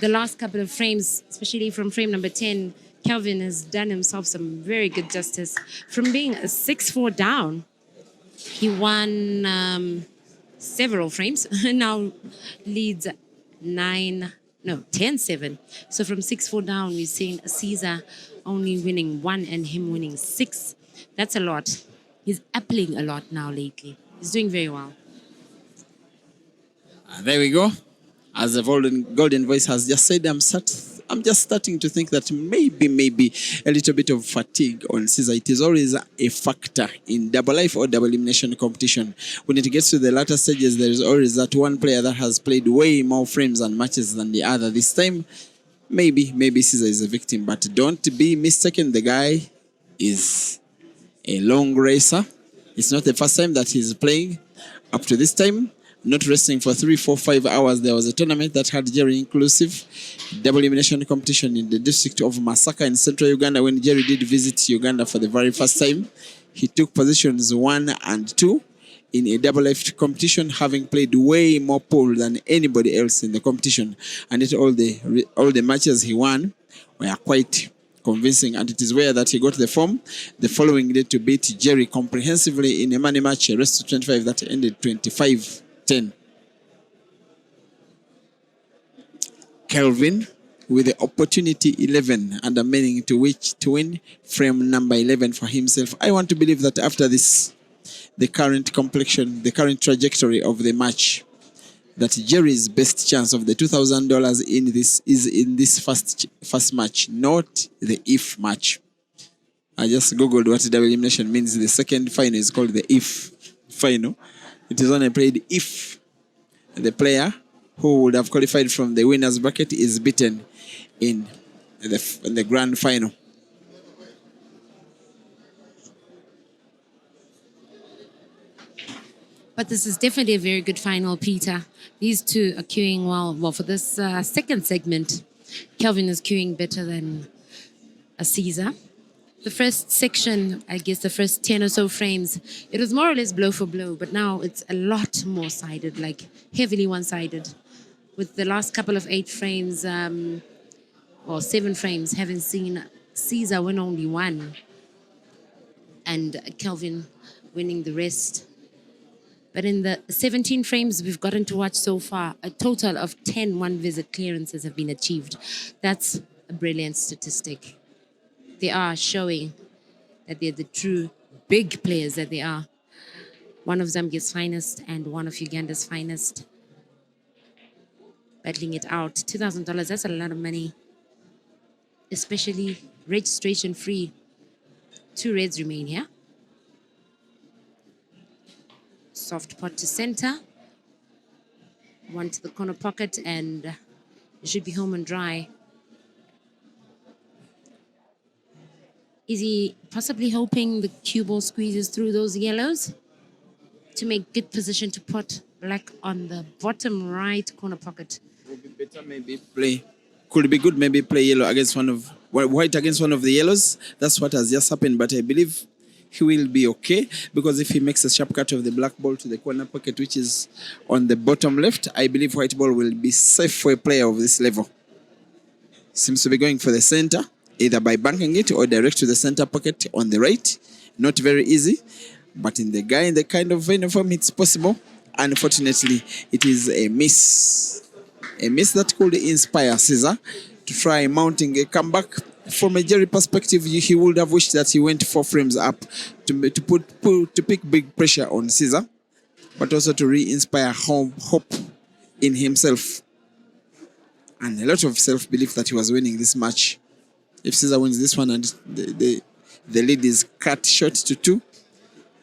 The last couple of frames, especially from frame number 10, Kelvin has done himself some very good justice. From being a 6-4 down, he won several frames. Now leads 10-7. So from 6-4 down, we're seeing Caesar only winning 1 and him winning 6. That's a lot. He's appling a lot now lately. He's doing very well. There we go. As the golden voice has just said, I'm just starting to think that maybe a little bit of fatigue on Caesar. It is always a factor in double life or double elimination competition. When it gets to the latter stages, there is always that one player that has played way more frames and matches than the other. This time, maybe Caesar is a victim, but don't be mistaken. The guy is a long racer. It's not the first time that he's playing. Up to this time, not resting for 3, 4, 5 hours. There was a tournament that had Jerry inclusive, double elimination competition in the district of Masaka in central Uganda. When Jerry did visit Uganda for the very first time, he took positions 1 and 2 in a double life competition, having played way more pool than anybody else in the competition. And it all the matches he won were quite convincing, and it is where that he got the form the following day to beat Jerry comprehensively in a money match, a rest of 25 that ended 25-10. Kelvin with the opportunity 11 and a meaning to win frame number 11 for himself. I want to believe that after this, the current complexion, the current trajectory of the match, that Jerry's best chance of the $2,000 in this is in this first match, not the if match. I just googled what double elimination means. The second final is called the if final. It is only played if the player who would have qualified from the winners bracket is beaten in the grand final. But this is definitely a very good final, Peter. These two are queuing well. Well, for this second segment, Kelvin is queuing better than a Caesar. The first section, I guess the first 10 or so frames, it was more or less blow for blow, but now it's a lot more sided, like heavily one-sided. With the last couple of 8 frames, or 7 frames, having seen Caesar win only one and Kelvin winning the rest. But in the 17 frames we've gotten to watch so far, a total of 10 one-visit clearances have been achieved. That's a brilliant statistic. They are showing that they're the true big players that they are. One of Zambia's finest and one of Uganda's finest. Battling it out. $2,000, that's a lot of money. Especially registration free. 2 reds remain here. Soft pot to center. 1 to the corner pocket, and it should be home and dry. Is he possibly hoping the cue ball squeezes through those yellows to make good position to put black on the bottom right corner pocket? Would be better maybe play. Could be good maybe play yellow against white against one of the yellows. That's what has just happened, but I believe he will be okay, because if he makes a sharp cut of the black ball to the corner pocket, which is on the bottom left, I believe white ball will be safe for a player of this level. Seems to be going for the center, either by banking it or direct to the center pocket on the right. Not very easy, but in the kind of uniform, it's possible. Unfortunately, it is a miss. A miss that could inspire Caesar to try mounting a comeback. From a Jerry perspective, he would have wished that he went 4 frames up to pick big pressure on Caesar, but also to re-inspire hope in himself and a lot of self-belief that he was winning this match. If Caesar wins this one and the lead is cut short to 2,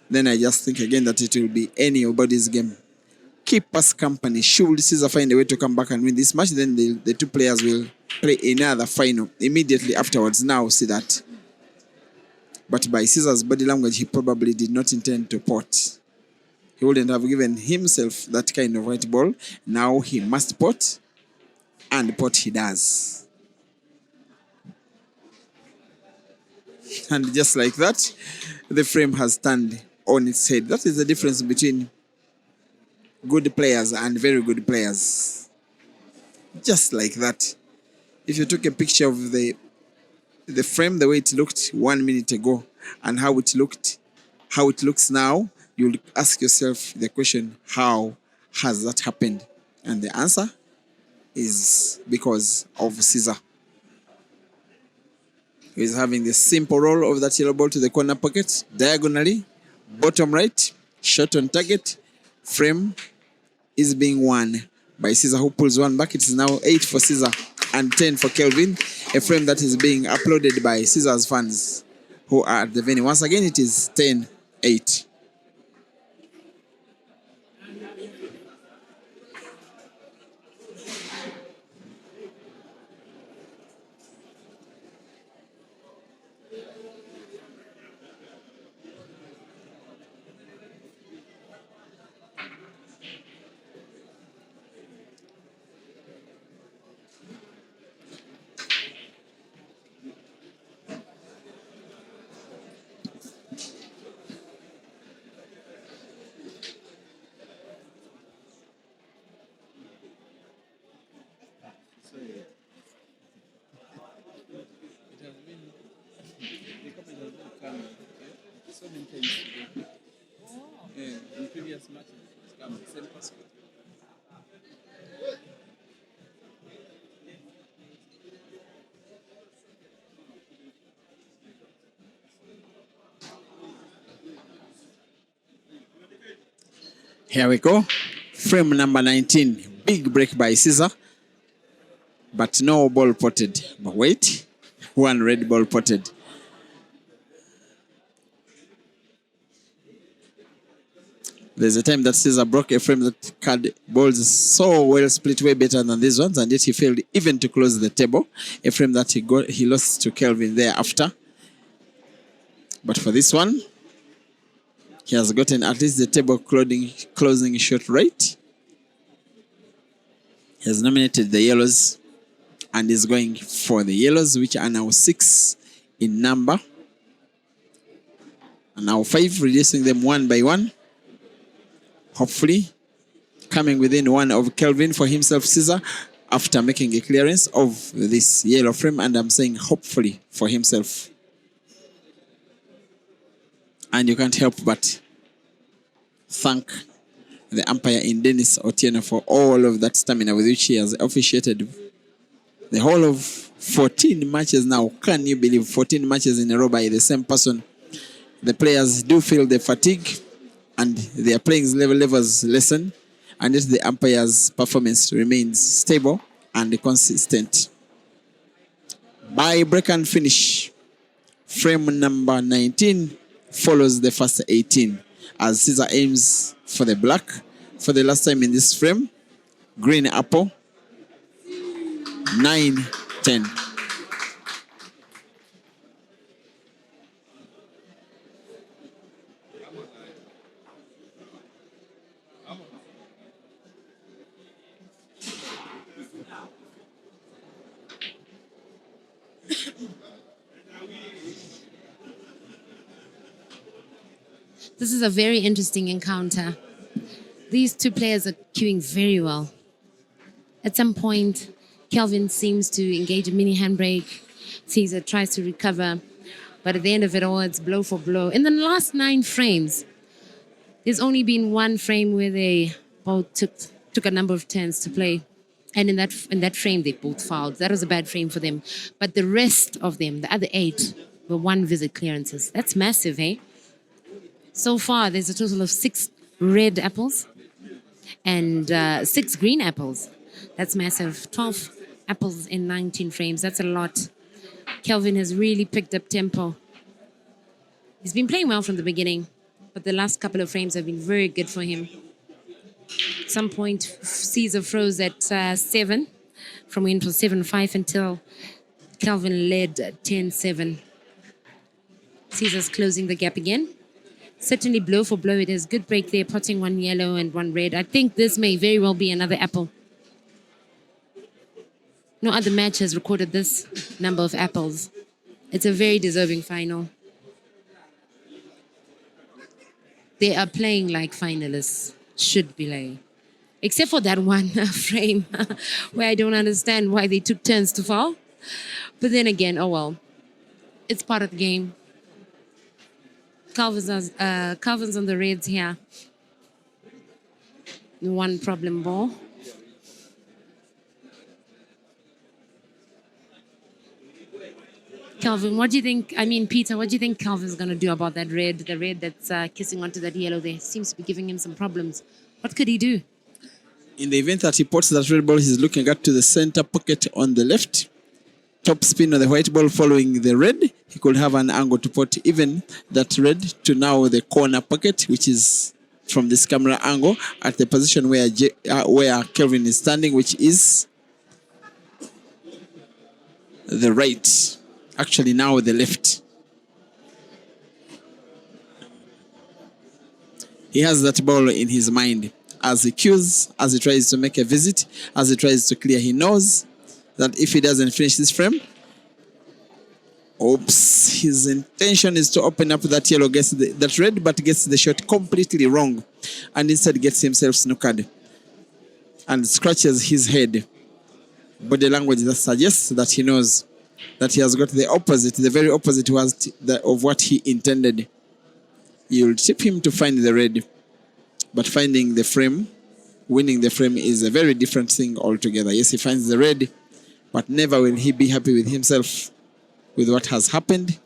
then I just think again that it will be anybody's game. Keep us company. Should Caesar find a way to come back and win this match, then the 2 players will play another final immediately afterwards. Now see that. But by Caesar's body language, he probably did not intend to pot. He wouldn't have given himself that kind of white ball. Now he must pot, and pot he does. And just like that, the frame has turned on its head. That is the difference between good players and very good players. Just like that. If you took a picture of the frame, the way it looked 1 minute ago, and how it looks now, you'll ask yourself the question, how has that happened? And the answer is because of Caesar. He's having the simple roll of that yellow ball to the corner pocket, diagonally, bottom right, shot on target. Frame is being won by Caesar, who pulls 1 back. It is now 8 for Caesar and 10 for Kelvin. A frame that is being uploaded by Caesar's fans who are at the venue. Once again, it is 10-8. In previous matches, same perspective. Here we go. Frame number 19, big break by Caesar, but no ball potted. But wait, one red ball potted. There's a time that Caesar broke a frame that had balls so well split, way better than these ones, and yet he failed even to close the table. A frame that he lost to Kelvin thereafter. But for this one, he has gotten at least the table closing shot right. He has nominated the yellows and is going for the yellows, which are now 6 in number. And now 5, reducing them one by one. Hopefully, coming within one of Kelvin for himself, Caesar, after making a clearance of this yellow frame. And I'm saying hopefully for himself. And you can't help but thank the umpire in Dennis Otieno for all of that stamina with which he has officiated the whole of 14 matches now. Can you believe 14 matches in a row by the same person? The players do feel the fatigue and their playing levels lessen, and yet the umpire's performance remains stable and consistent. By break and finish, frame number 19 follows the first 18 as Caesar aims for the black for the last time in this frame. Green apple, 9-10. This is a very interesting encounter. These two players are queuing very well. At some point, Kelvin seems to engage a mini handbrake. Caesar tries to recover. But at the end of it all, it's blow for blow. In the last 9 frames, there's only been one frame where they both took a number of turns to play. And in that frame, they both fouled. That was a bad frame for them. But the rest of them, the other 8, were one visit clearances. That's massive, eh? So far, there's a total of 6 red apples and 6 green apples. That's massive. 12 apples in 19 frames. That's a lot. Kelvin has really picked up tempo. He's been playing well from the beginning, but the last couple of frames have been very good for him. At some point, Caesar froze at 7, from when it was 7-5 until Kelvin led 10-7. Caesar's closing the gap again. Certainly blow for blow. It is good break there, potting 1 yellow and 1 red. I think this may very well be another apple. No other match has recorded this number of apples. It's a very deserving final. They are playing like finalists should be playing. Except for that one frame where I don't understand why they took turns to fall. But then again, oh well. It's part of the game. Calvin's on the reds here. 1 problem ball. Kelvin, what do you think? I mean, Peter, what do you think Kelvin's going to do about that red? The red that's kissing onto that yellow there seems to be giving him some problems. What could he do? In the event that he pots that red ball, he's looking at to the center pocket on the left. Top spin on the white ball following the red. He could have an angle to put even that red to now the corner pocket, which is from this camera angle at the position where Kelvin is standing, which is the right. Actually, now the left. He has that ball in his mind as he cues, as he tries to make a visit, as he tries to clear. He knows that if he doesn't finish this frame, his intention is to open up that yellow, gets that red, but gets the shot completely wrong, and instead gets himself snookered and scratches his head. Body language that suggests that he knows that he has got the opposite, the very opposite of what he intended. You'll tip him to find the red, but finding the frame, winning the frame is a very different thing altogether. Yes, he finds the red, but never will he be happy with himself with what has happened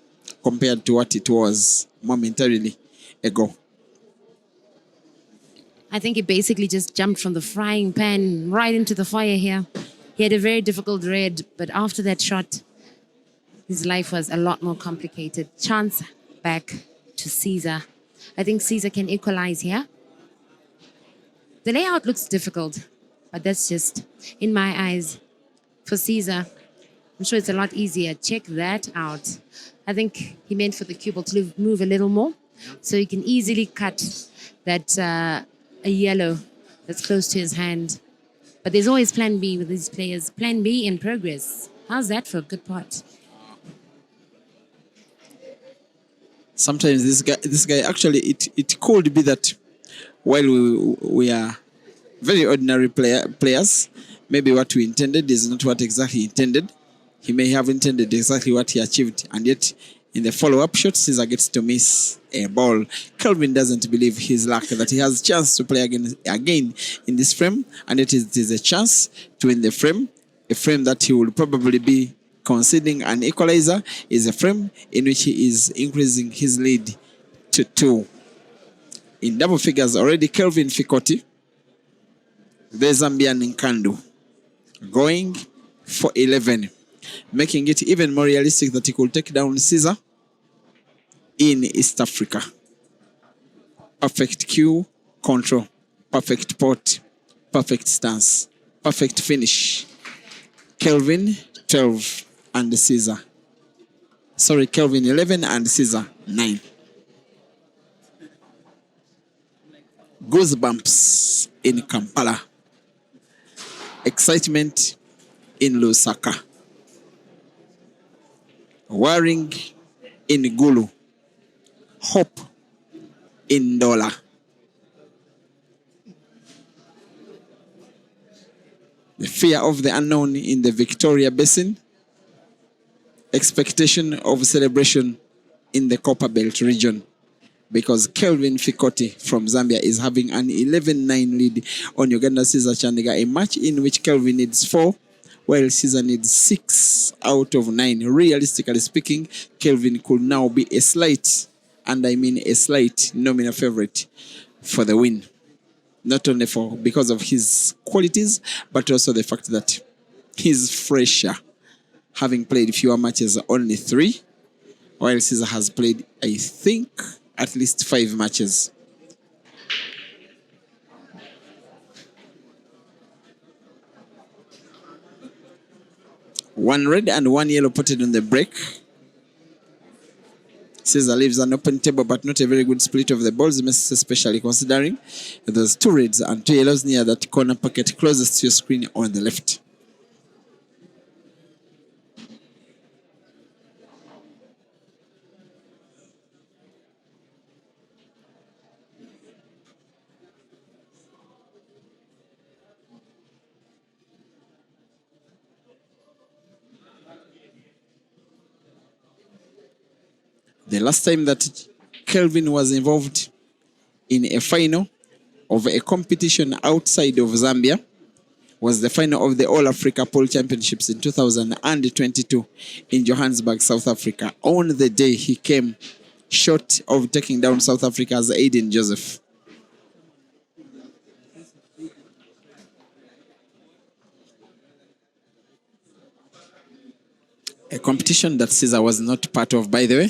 compared to what it was momentarily ago. I think he basically just jumped from the frying pan right into the fire here. He had a very difficult red, but after that shot, his life was a lot more complicated. Chance back to Caesar. I think Caesar can equalize here. The layout looks difficult, but that's just in my eyes. For Caesar, I'm sure it's a lot easier. Check that out. I think he meant for the cue ball to move a little more, so he can easily cut that a yellow that's close to his hand. But there's always plan B with these players. Plan B in progress. How's that for a good part? Sometimes this guy actually, it could be that while we are very ordinary players, maybe what we intended is not what exactly he intended. He may have intended exactly what he achieved, and yet in the follow-up shot, Caesar gets to miss a ball. Kelvin doesn't believe his luck that he has a chance to play again in this frame, and it is a chance to win the frame, a frame that he will probably be conceding an equalizer, is a frame in which he is increasing his lead to 2. In double figures already, Kelvin Fikoti, the Zambian Nkandu, going for 11, making it even more realistic that he could take down Caesar in East Africa. Perfect cue, control, perfect pot, perfect stance, perfect finish. Kelvin 12 and Caesar. Sorry, Kelvin 11 and Caesar 9. Goosebumps in Kampala. Excitement in Lusaka. Worrying in Gulu. Hope in Dola. The fear of the unknown in the Victoria Basin. Expectation of celebration in the Copper Belt region, because Kelvin Fikoti from Zambia is having an 11-9 lead on Uganda Caesar Chandiga, a match in which Kelvin needs 4, while Caesar needs 6 out of 9. Realistically speaking, Kelvin could now be a slight, and I mean a slight, nominal favorite for the win. Not only because of his qualities, but also the fact that he's fresher, having played fewer matches, only 3, while Caesar has played, I think, at least 5 matches. One red and one yellow putted on the break. Caesar leaves an open table, but not a very good split of the balls, especially considering there's 2 reds and 2 yellows near that corner pocket closest to your screen on the left. The last time that Kelvin was involved in a final of a competition outside of Zambia was the final of the All Africa Pool Championships in 2022 in Johannesburg, South Africa. On the day he came short of taking down South Africa's Aiden Joseph. A competition that Caesar was not part of, by the way,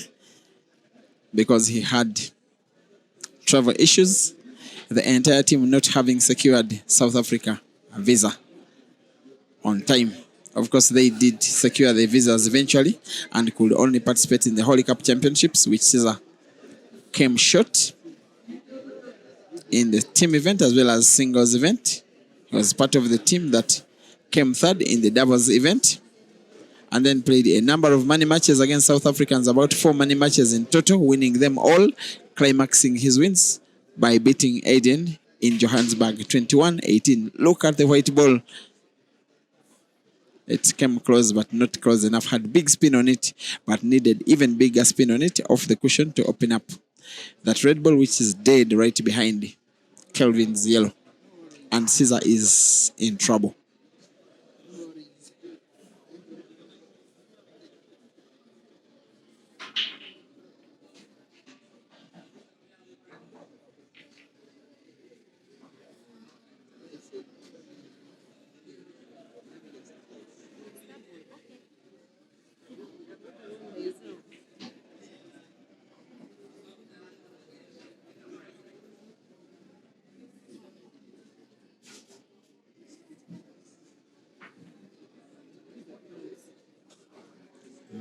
because he had travel issues, the entire team not having secured South Africa a visa on time. Of course, they did secure the visas eventually and could only participate in the Holy Cup Championships, which Caesar came short in the team event as well as singles event. He was part of the team that came third in the doubles event, and then played a number of money matches against South Africans, about 4 money matches in total, winning them all, climaxing his wins by beating Aiden in Johannesburg 21-18. Look at the white ball. It came close, but not close enough. Had big spin on it, but needed even bigger spin on it off the cushion to open up that red ball, which is dead right behind Kelvin's yellow. And Caesar is in trouble.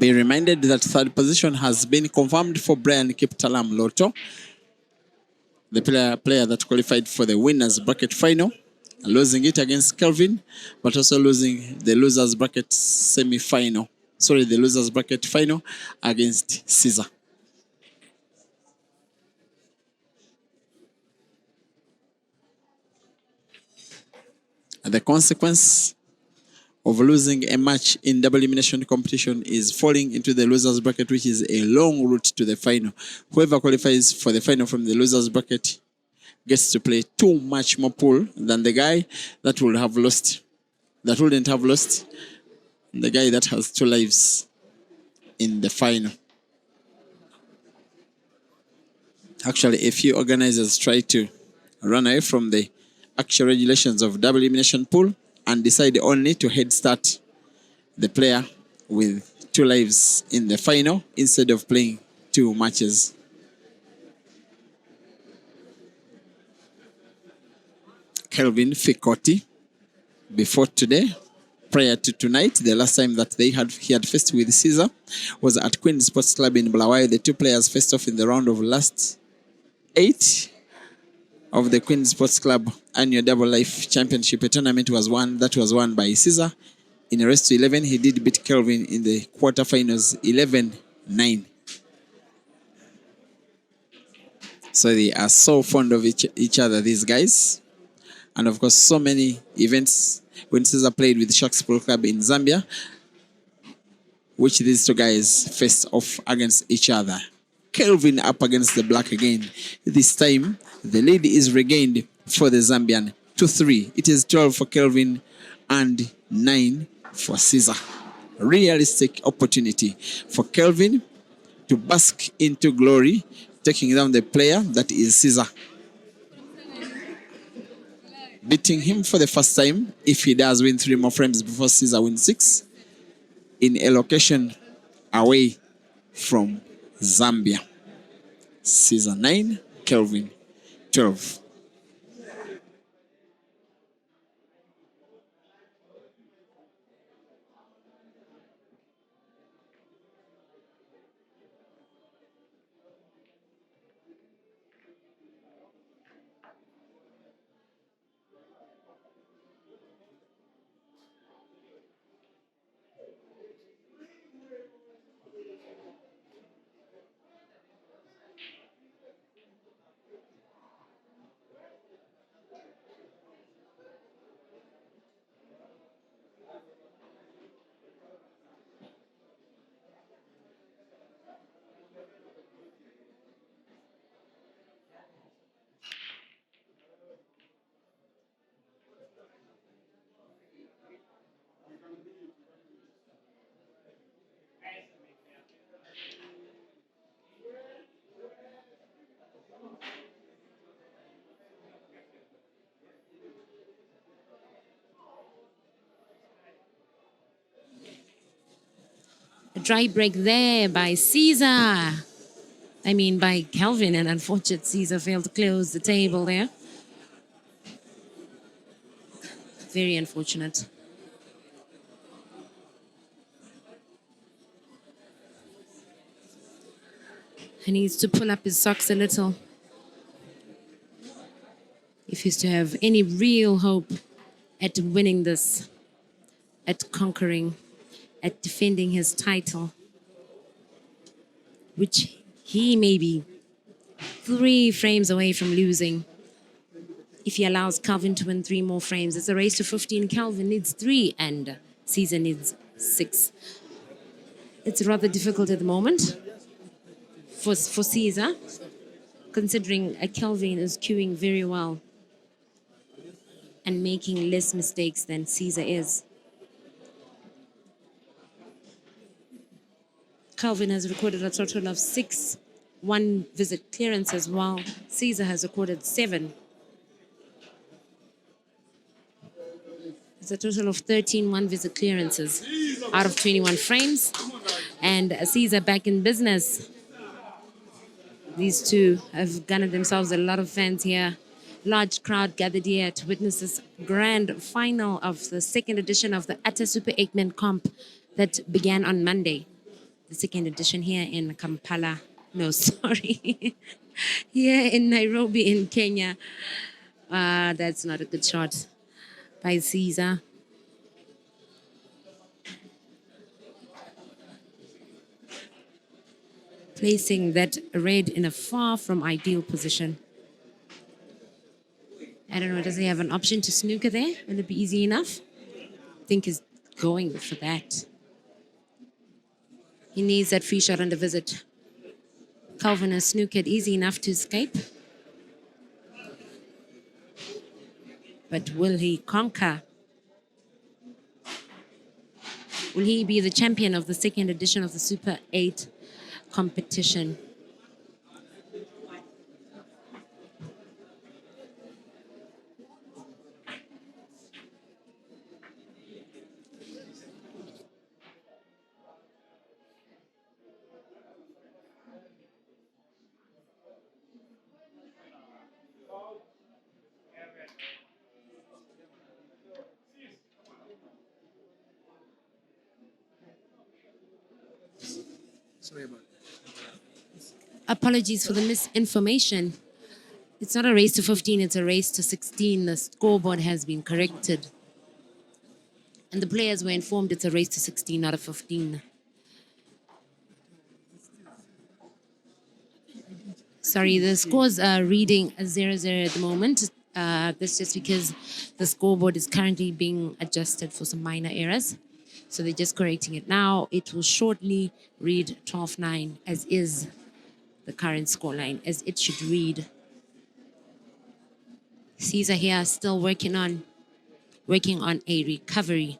Be reminded that third position has been confirmed for Brian Kiptalam Lotto, the player that qualified for the winners bracket final, losing it against Kelvin, but also losing the losers bracket semi-final. Sorry, the losers bracket final against Caesar. The consequence of losing a match in double elimination competition is falling into the losers bracket, which is a long route to the final. Whoever qualifies for the final from the losers bracket gets to play too much more pool than the guy that would have lost, that wouldn't have lost, the guy that has 2 lives in the final. Actually, a few organizers try to run away from the actual regulations of double elimination pool and decide only to head start the player with 2 lives in the final instead of playing 2 matches. Kelvin Fikoti, before today, prior to tonight, the last time that he had faced with Caesar was at Queen Sports Club in Bulawayo. The 2 players faced off in the round of last 8 of the Queen Sports Club annual Double Life Championship. A tournament was won by Caesar. In a race to 11, he did beat Kelvin in the quarterfinals 11-9. So they are so fond of each other, these guys. And of course, so many events when Caesar played with Sharks Pool Club in Zambia, which these 2 guys faced off against each other. Kelvin up against the black again. This time, the lead is regained for the Zambian 2-3. It is 12 for Kelvin and 9 for Caesar. Realistic opportunity for Kelvin to bask into glory, taking down the player that is Caesar. Beating him for the first time, if he does win 3 more frames before Caesar wins 6, in a location away from Zambia. Caesar 9, Kelvin 12. A dry break there by Caesar. By Kelvin, and unfortunate Caesar failed to close the table there. Very unfortunate. He needs to pull up his socks a little if he's to have any real hope at winning this, at conquering, at defending his title, which he may be 3 frames away from losing. If he allows Kelvin to win 3 more frames, it's a race to 15. Kelvin needs 3 and Caesar needs 6. It's rather difficult at the moment for Caesar, considering Kelvin is queuing very well and making less mistakes than Caesar is. Kelvin has recorded a total of 6 1-visit clearances, while Caesar has recorded 7. It's a total of 13 1-visit clearances out of 21 frames. And Caesar back in business. These 2 have garnered themselves a lot of fans here. Large crowd gathered here to witness this grand final of the 2nd edition of the Atta Super 8-Man comp that began on Monday. the second edition here in Kampala. No, sorry. Here in Nairobi, in Kenya. That's not a good shot by Caesar. Placing that red in a far from ideal position. I don't know, does he have an option to snooker there? Will it be easy enough? I think he's going for that. He needs that free shot on the visit. Kelvin has snookered easy enough to escape. But will he conquer? Will he be the champion of the second edition of the Super 8 competition? Sorry about Apologies for the misinformation. It's not a race to 15, it's a race to 16. The scoreboard has been corrected. And the players were informed it's a race to 16, not a 15. Sorry, the scores are reading a 0-0 at the moment. That's just because the scoreboard is currently being adjusted for some minor errors. So they're just correcting it now. It will shortly read 12-9, as is the current scoreline, as it should read. Caesar here still working on a recovery.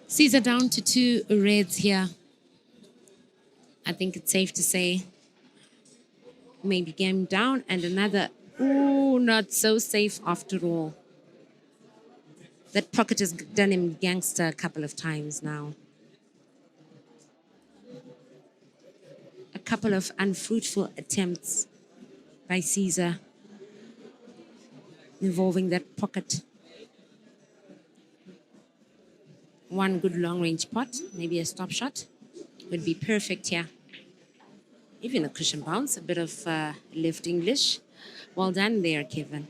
Caesar down to 2 reds here. I think it's safe to say maybe game down and another. Ooh, not so safe after all. That pocket has done him gangster a couple of times now. A couple of unfruitful attempts by Caesar involving that pocket. One good long-range pot, maybe a stop shot, would be perfect here. Even a cushion bounce, a bit of left English. Well done there, Kelvin.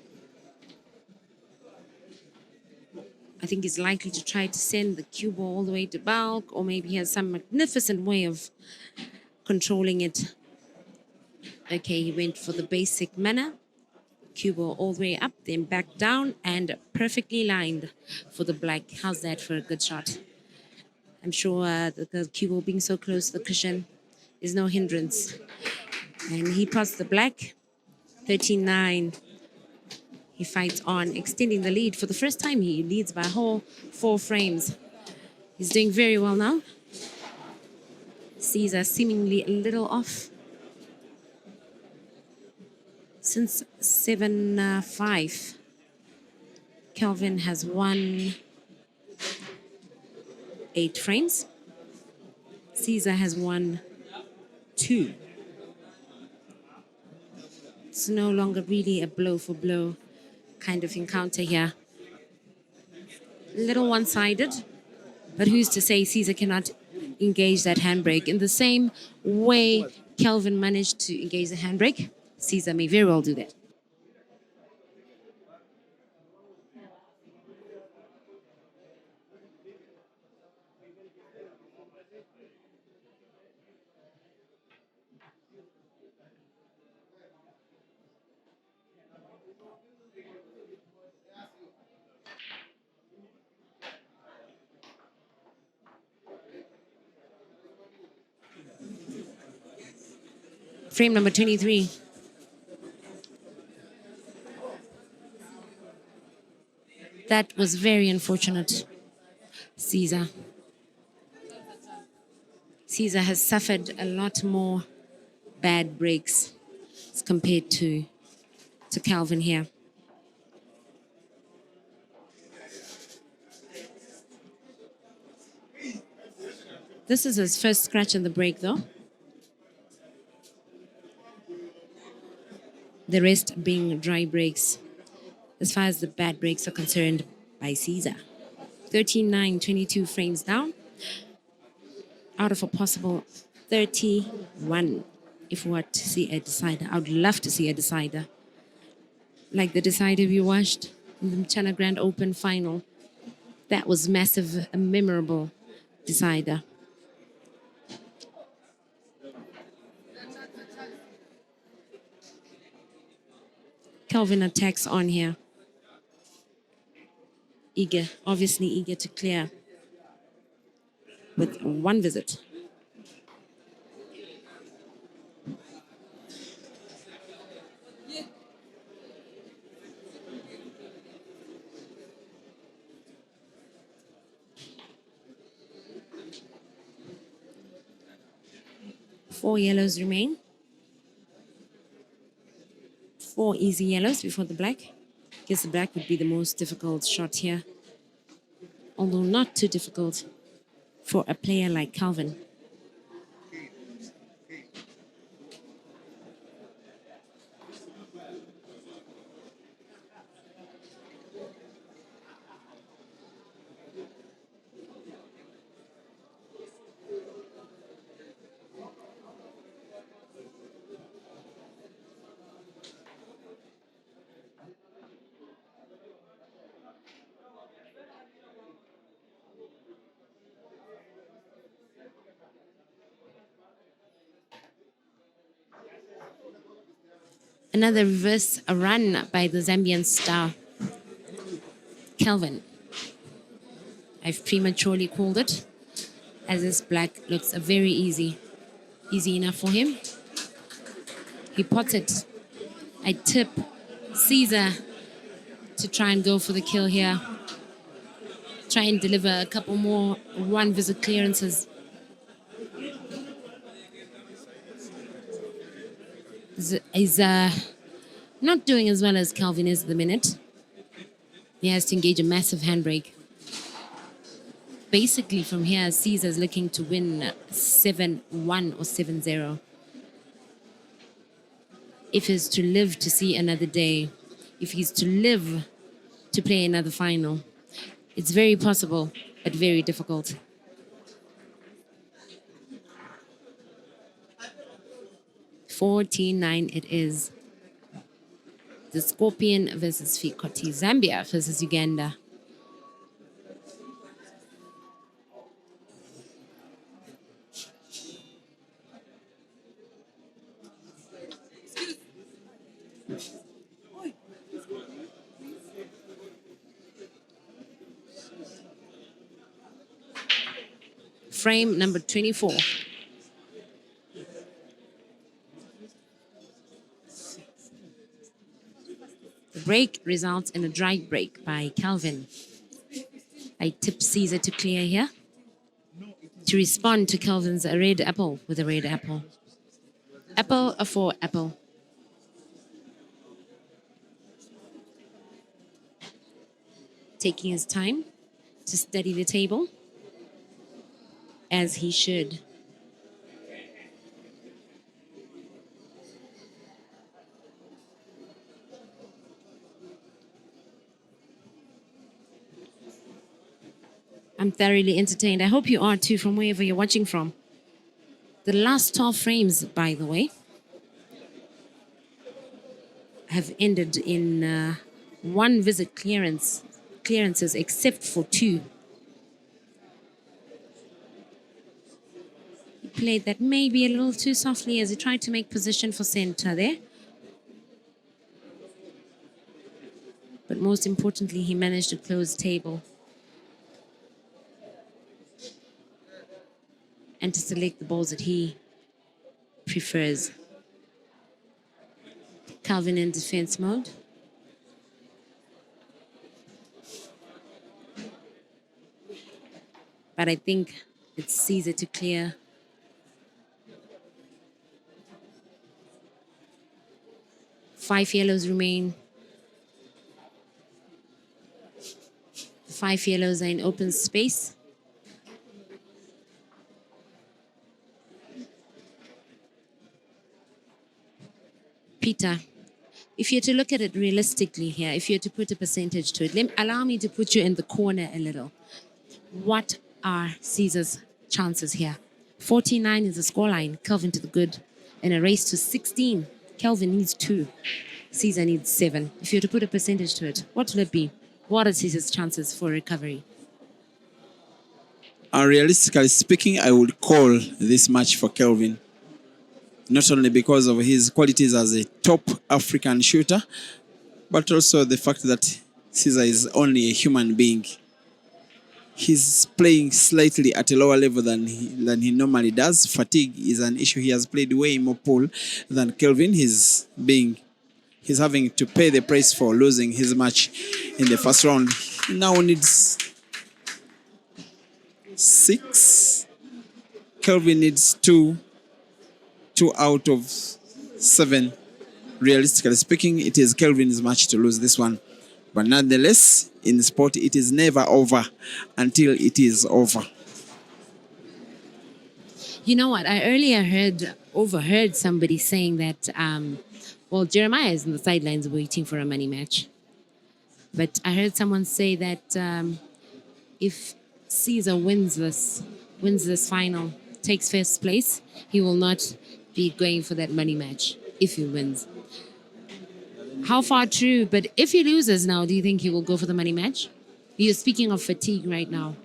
I think he's likely to try to send the cue ball all the way to bulk, or maybe he has some magnificent way of controlling it. Okay, he went for the basic manner. Cue ball all the way up, then back down, and perfectly lined for the black. How's that for a good shot? I'm sure the cue ball being so close to the cushion is no hindrance. And he passed the black, 13-9. He fights on, extending the lead. For the first time, he leads by a whole 4 frames. He's doing very well now. Caesar seemingly a little off. Since 7-5, Kelvin has won 8 frames. Caesar has won 2. It's no longer really a blow-for-blow kind of encounter here. A little one-sided, but who's to say Caesar cannot engage that handbrake? In the same way Kelvin managed to engage the handbrake, Caesar may very well do that. Frame number 23. That was very unfortunate, Caesar. Caesar has suffered a lot more bad breaks as compared to Kelvin here. This is his first scratch in the break, though. The rest being dry breaks, as far as the bad breaks are concerned, by Caesar. 13-9, 22 frames down, out of a possible 31. If we were to see a decider, I would love to see a decider. Like the decider we watched in the China Grand Open final. That was massive, a memorable decider. Kelvin attacks on here. Eager, obviously eager to clear with one visit. Four yellows remain. Four easy yellows before the black. Guess the black would be the most difficult shot here. Although not too difficult for a player like Kelvin. Another reverse run by the Zambian star, Kelvin. I've prematurely called it, as this black looks very easy. Easy enough for him. He pots it. I tip Caesar to try and go for the kill here. Try and deliver a couple more one visit clearances. He's not doing as well as Kelvin is at the minute. He has to engage a massive handbrake. Basically, from here, Caesar's looking to win 7-1 or 7-0. If he's to live to see another day, if he's to live to play another final, it's very possible, but very difficult. $14-9 it is. The Scorpion versus Fikoti. Zambia versus Uganda. Frame number 24. The break results in a dry break by Kelvin. I tip Caesar to clear here to respond to Kelvin's red apple with a red apple. Apple for apple. Taking his time to study the table, as he should. I'm thoroughly entertained. I hope you are too, from wherever you're watching from. The last 12 frames, by the way, have ended in one visit clearances, except for two. He played that maybe a little too softly as he tried to make position for center there. But most importantly, he managed to close table and to select the balls that he prefers. Kelvin in defense mode. But I think it's Caesar to clear 5 yellows remain. 5 yellows are in open space. Peter, if you're to look at it realistically here, if you're to put a percentage to it, allow me to put you in the corner a little. What are Caesar's chances here? 49 is the scoreline, Kelvin to the good. In a race to 16, Kelvin needs 2, Caesar needs 7. If you're to put a percentage to it, what will it be? What are Caesar's chances for recovery? Realistically speaking, I would call this match for Kelvin. Not only because of his qualities as a top African shooter, but also the fact that Caesar is only a human being. He's playing slightly at a lower level than he normally does. Fatigue is an issue. He has played way more pool than Kelvin. He's having to pay the price for losing his match in the first round. He now needs 6. Kelvin needs 2 out of 7. Realistically speaking, it is Kelvin's match to lose this one. But nonetheless, in sport, it is never over until it is over. You know what? I earlier overheard somebody saying that, Jeremiah is on the sidelines waiting for a money match. But I heard someone say that if Caesar wins this final, takes first place, he will not be going for that money match if he wins. How far true? But if he loses now, do you think he will go for the money match? You're speaking of fatigue right now.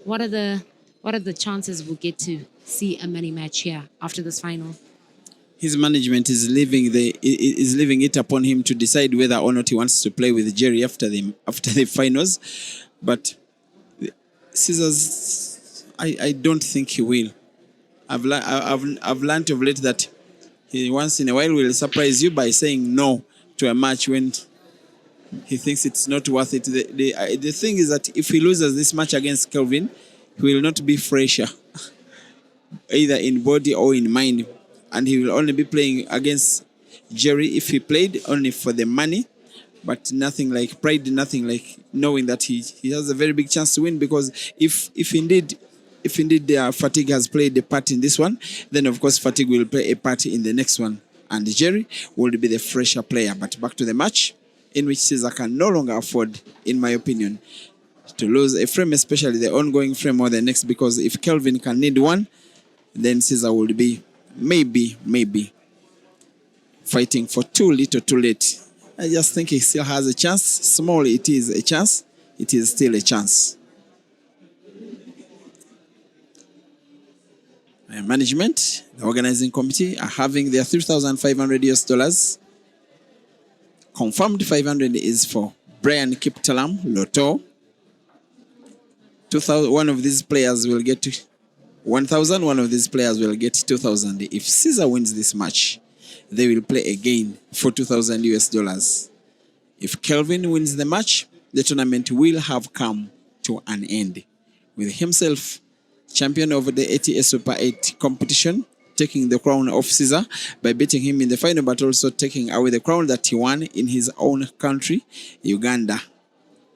What are the chances we'll get to see a money match here after this final? His management is leaving it upon him to decide whether or not he wants to play with Jerry after the finals. But Caesar's, I don't think he will. I've learned of late that he once in a while will surprise you by saying no to a match when he thinks it's not worth it. The thing is that if he loses this match against Kelvin, he will not be fresher, either in body or in mind. And he will only be playing against Jerry if he played only for the money, but nothing like pride, nothing like knowing that he has a very big chance to win. Because if indeed fatigue has played a part in this one, then of course fatigue will play a part in the next one, and Jerry will be the fresher player. But back to the match, in which Caesar can no longer afford, in my opinion, to lose a frame, especially the ongoing frame or the next, because if Kelvin can need one, then Caesar will be maybe fighting for too little too late. I just think he still has a chance. Small it is a chance, it is still a chance. Management, the organizing committee are having their $3,500 confirmed. 500 is for Brian Kiptalam Lotto. 2,000. One of these players will get 1,000. One of these players will get 2,000. If Caesar wins this match, they will play again for $2,000. If Kelvin wins the match, the tournament will have come to an end, with himself champion over the ATS Super 8 competition, taking the crown of Caesar by beating him in the final, but also taking away the crown that he won in his own country, Uganda,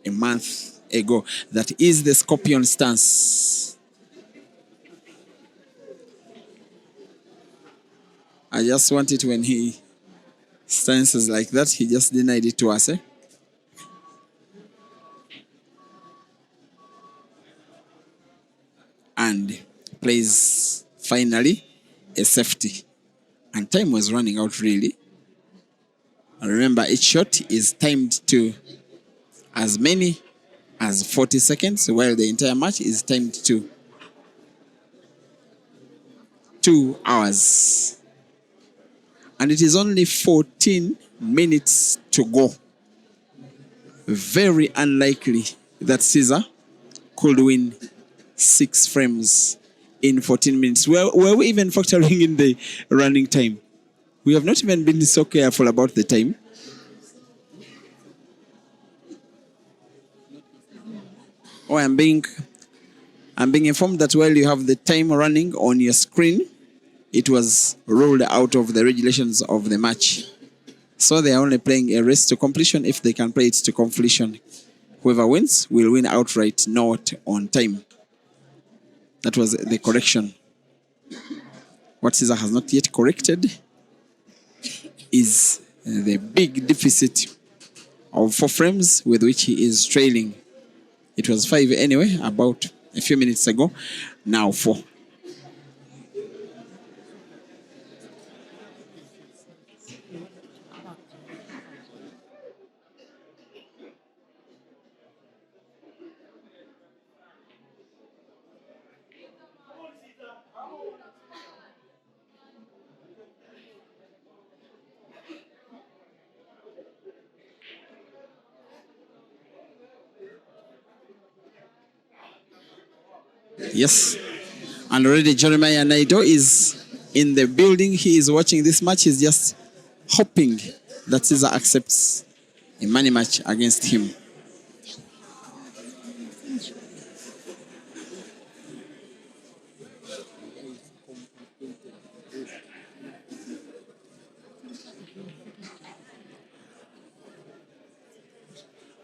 a month ago. That is the Scorpion stance. I just want it when he stances like that. He just denied it to us. And plays finally a safety. And time was running out really. Remember, each shot is timed to as many as 40 seconds, while the entire match is timed to 2 hours. And it is only 14 minutes to go. Very unlikely that Caesar could win 6 frames in 14 minutes. Were we even factoring in the running time? We have not even been so careful about the time. Oh, I'm being informed that while you have the time running on your screen, it was ruled out of the regulations of the match. So they are only playing a race to completion. If they can play it to completion, whoever wins will win outright, not on time. That was the correction. What Caesar has not yet corrected is the big deficit of 4 frames with which he is trailing. It was 5 anyway, about a few minutes ago. Now 4. Yes. And already Jeremiah Naido is in the building. He is watching this match. He's just hoping that Caesar accepts a money match against him.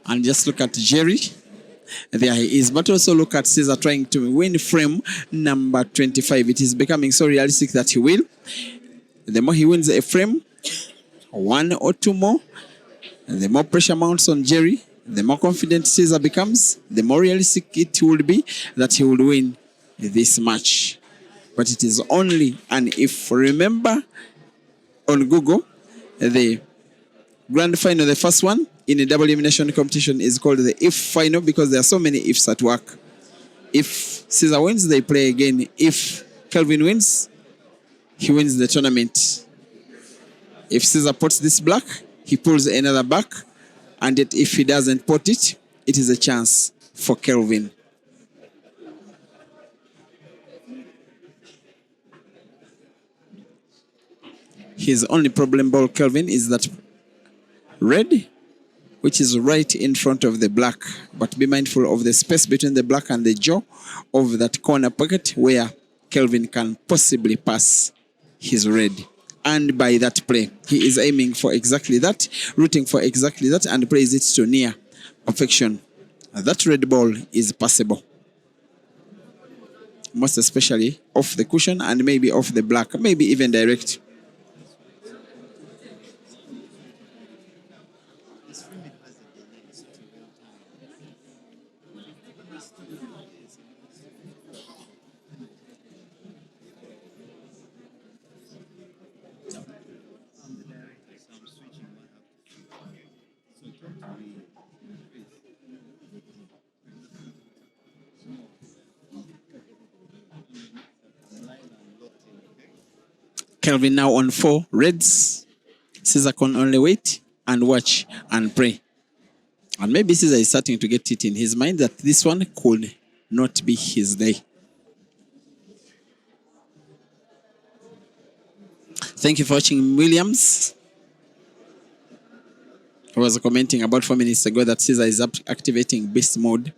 And just look at Jerry. There he is. But also look at Caesar trying to win frame number 25. It is becoming so realistic that he will. The more he wins a frame, 1 or 2 more, the more pressure mounts on Jerry, the more confident Caesar becomes, the more realistic it will be that he will win this match. But it is only an if. Remember, on Google, the grand final, the first one in a double elimination competition, is called the if final because there are so many ifs at work. If Caesar wins, they play again. If Kelvin wins, he wins the tournament. If Caesar puts this black, he pulls another back. And yet if he doesn't put it, it is a chance for Kelvin. His only problem ball, Kelvin, is that red, which is right in front of the black. But be mindful of the space between the black and the jaw of that corner pocket where Kelvin can possibly pass his red. And by that play, he is aiming for exactly that, rooting for exactly that, and plays it to near perfection. That red ball is passable. Most especially off the cushion and maybe off the black, maybe even direct. Kelvin now on 4 reds. Caesar can only wait and watch and pray. And maybe Caesar is starting to get it in his mind that this one could not be his day. Thank you for watching, Williams. I was commenting about 4 minutes ago that Caesar is activating beast mode.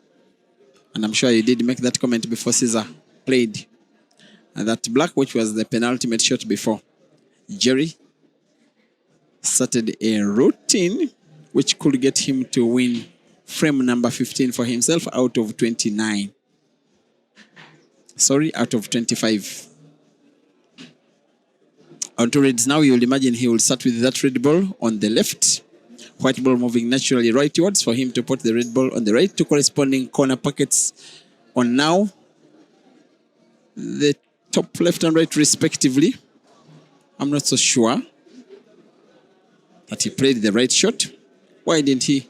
And I'm sure you did make that comment before Caesar played. And that black, which was the penultimate shot before. Jerry started a routine which could get him to win frame number 15 for himself out of 29. Sorry, out of 25. On 2 reds now, you'll imagine he will start with that red ball on the left. White ball moving naturally rightwards for him to put the red ball on the right to corresponding corner pockets on now the top left and right respectively. I'm not so sure that he played the right shot. Why didn't he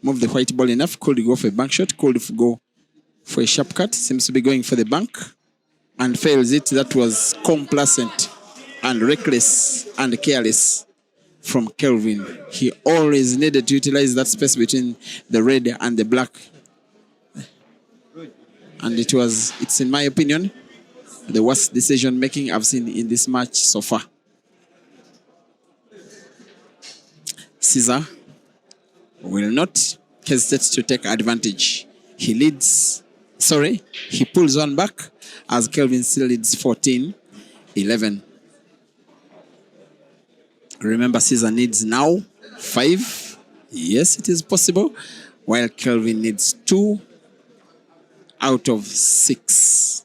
move the white ball enough? Could he go for a bank shot? Could he go for a sharp cut? Seems to be going for the bank and fails it. That was complacent and reckless and careless from Kelvin. He always needed to utilize that space between the red and the black. And it's in my opinion, the worst decision making I've seen in this match so far. Caesar will not hesitate to take advantage. He pulls one back as Kelvin still leads 14-11. Remember, Caesar needs now 5. Yes, it is possible. While Kelvin needs 2 out of 6.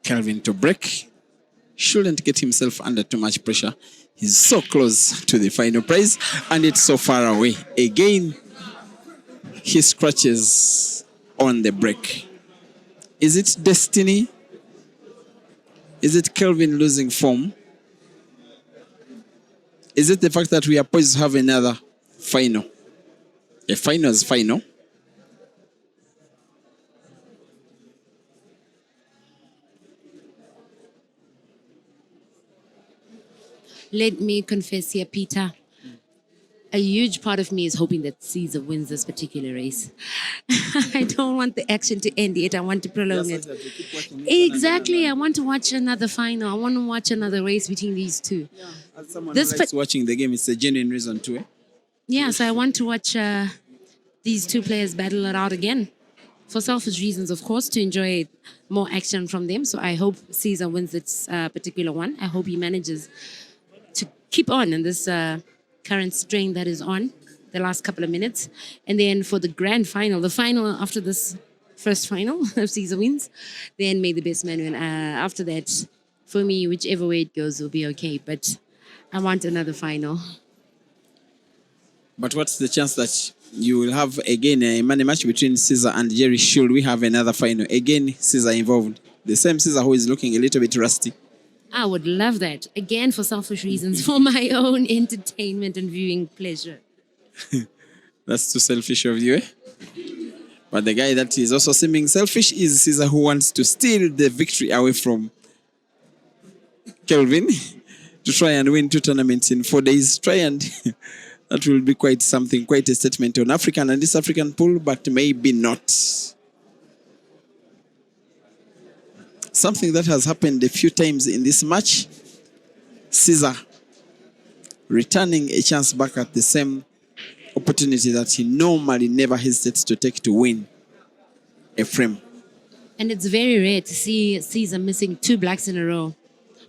Kelvin to break. Shouldn't get himself under too much pressure. He's so close to the final prize and it's so far away. Again, he scratches on the break. Is it destiny? Is it Kelvin losing form? Is it the fact that we are poised to have another final? A final is final. Let me confess here, Peter. A huge part of me is hoping that Caesar wins this particular race. I don't want the action to end yet. I want to prolong it. Exactly. I want to watch another final. I want to watch another race between these two. As someone This who likes watching the game, it's a genuine reason to. Yeah, so I want to watch these two players battle it out again. For selfish reasons, of course, to enjoy more action from them. So I hope Caesar wins this particular one. I hope he manages to keep on in this current strain that is on the last couple of minutes. And then for the grand final, the final after this first final, if Caesar wins, then may the best man win. After that, for me, whichever way it goes will be okay. But I want another final. But what's the chance that you will have again a money match between Caesar and Jerry? Should we have another final? Again, Caesar involved. The same Caesar who is looking a little bit rusty. I would love that. Again, for selfish reasons, for my own entertainment and viewing pleasure. That's too selfish of you, eh? But the guy that is also seeming selfish is Caesar, who wants to steal the victory away from Kelvin to try and win 2 tournaments in 4 days. Try and that will be quite something, quite a statement on African and East African pool, but maybe not. Something that has happened a few times in this match. Caesar returning a chance back at the same opportunity that he normally never hesitates to take to win a frame. And it's very rare to see Caesar missing 2 blacks in a row.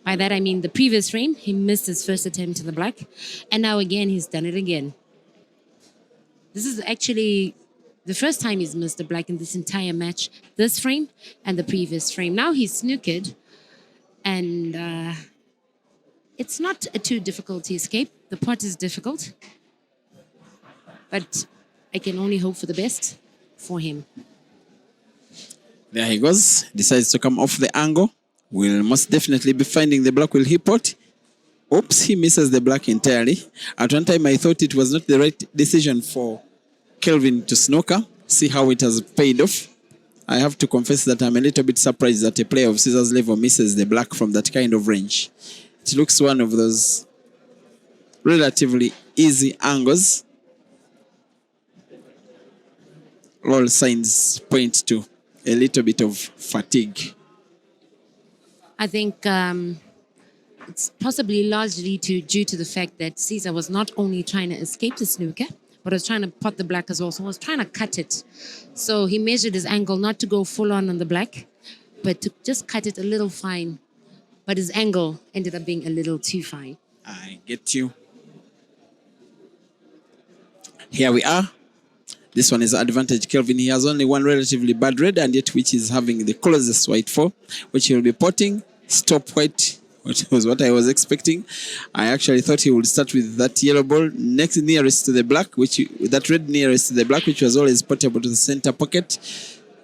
By that I mean the previous frame, he missed his first attempt in the black. And now again, he's done it again. This is actually the first time he's missed a black in this entire match. This frame and the previous frame. Now he's snookered. And it's not a too difficult to escape. The pot is difficult. But I can only hope for the best for him. There he goes. Decides to come off the angle. Will most definitely be finding the black. Will he pot? Oops, he misses the black entirely. At one time, I thought it was not the right decision for Kelvin to snooker. See how it has paid off. I have to confess that I'm a little bit surprised that a player of Caesar's level misses the black from that kind of range. It looks one of those relatively easy angles. All signs point to a little bit of fatigue. I think it's possibly largely due to the fact that Caesar was not only trying to escape the snooker, but was trying to pot the black as well. So he was trying to cut it. So he measured his angle not to go full on the black, but to just cut it a little fine. But his angle ended up being a little too fine. I get you. Here we are. This one is advantage Kelvin. He has only one relatively bad red, and yet which is having the closest white for, which he will be potting. Stop white, which was what I was expecting. I actually thought he would start with that yellow ball next nearest to the black, that red nearest to the black, which was always portable to the center pocket,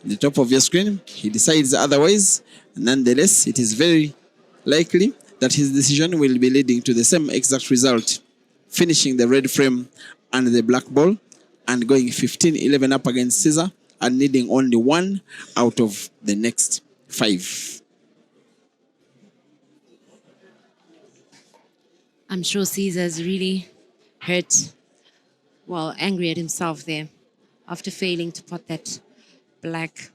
the top of your screen. He decides otherwise. Nonetheless, it is very likely that his decision will be leading to the same exact result, finishing the red frame and the black ball, and going 15-11 up against Caesar, and needing only 1 out of the next 5. I'm sure Caesar's really hurt, angry at himself there after failing to pot that black.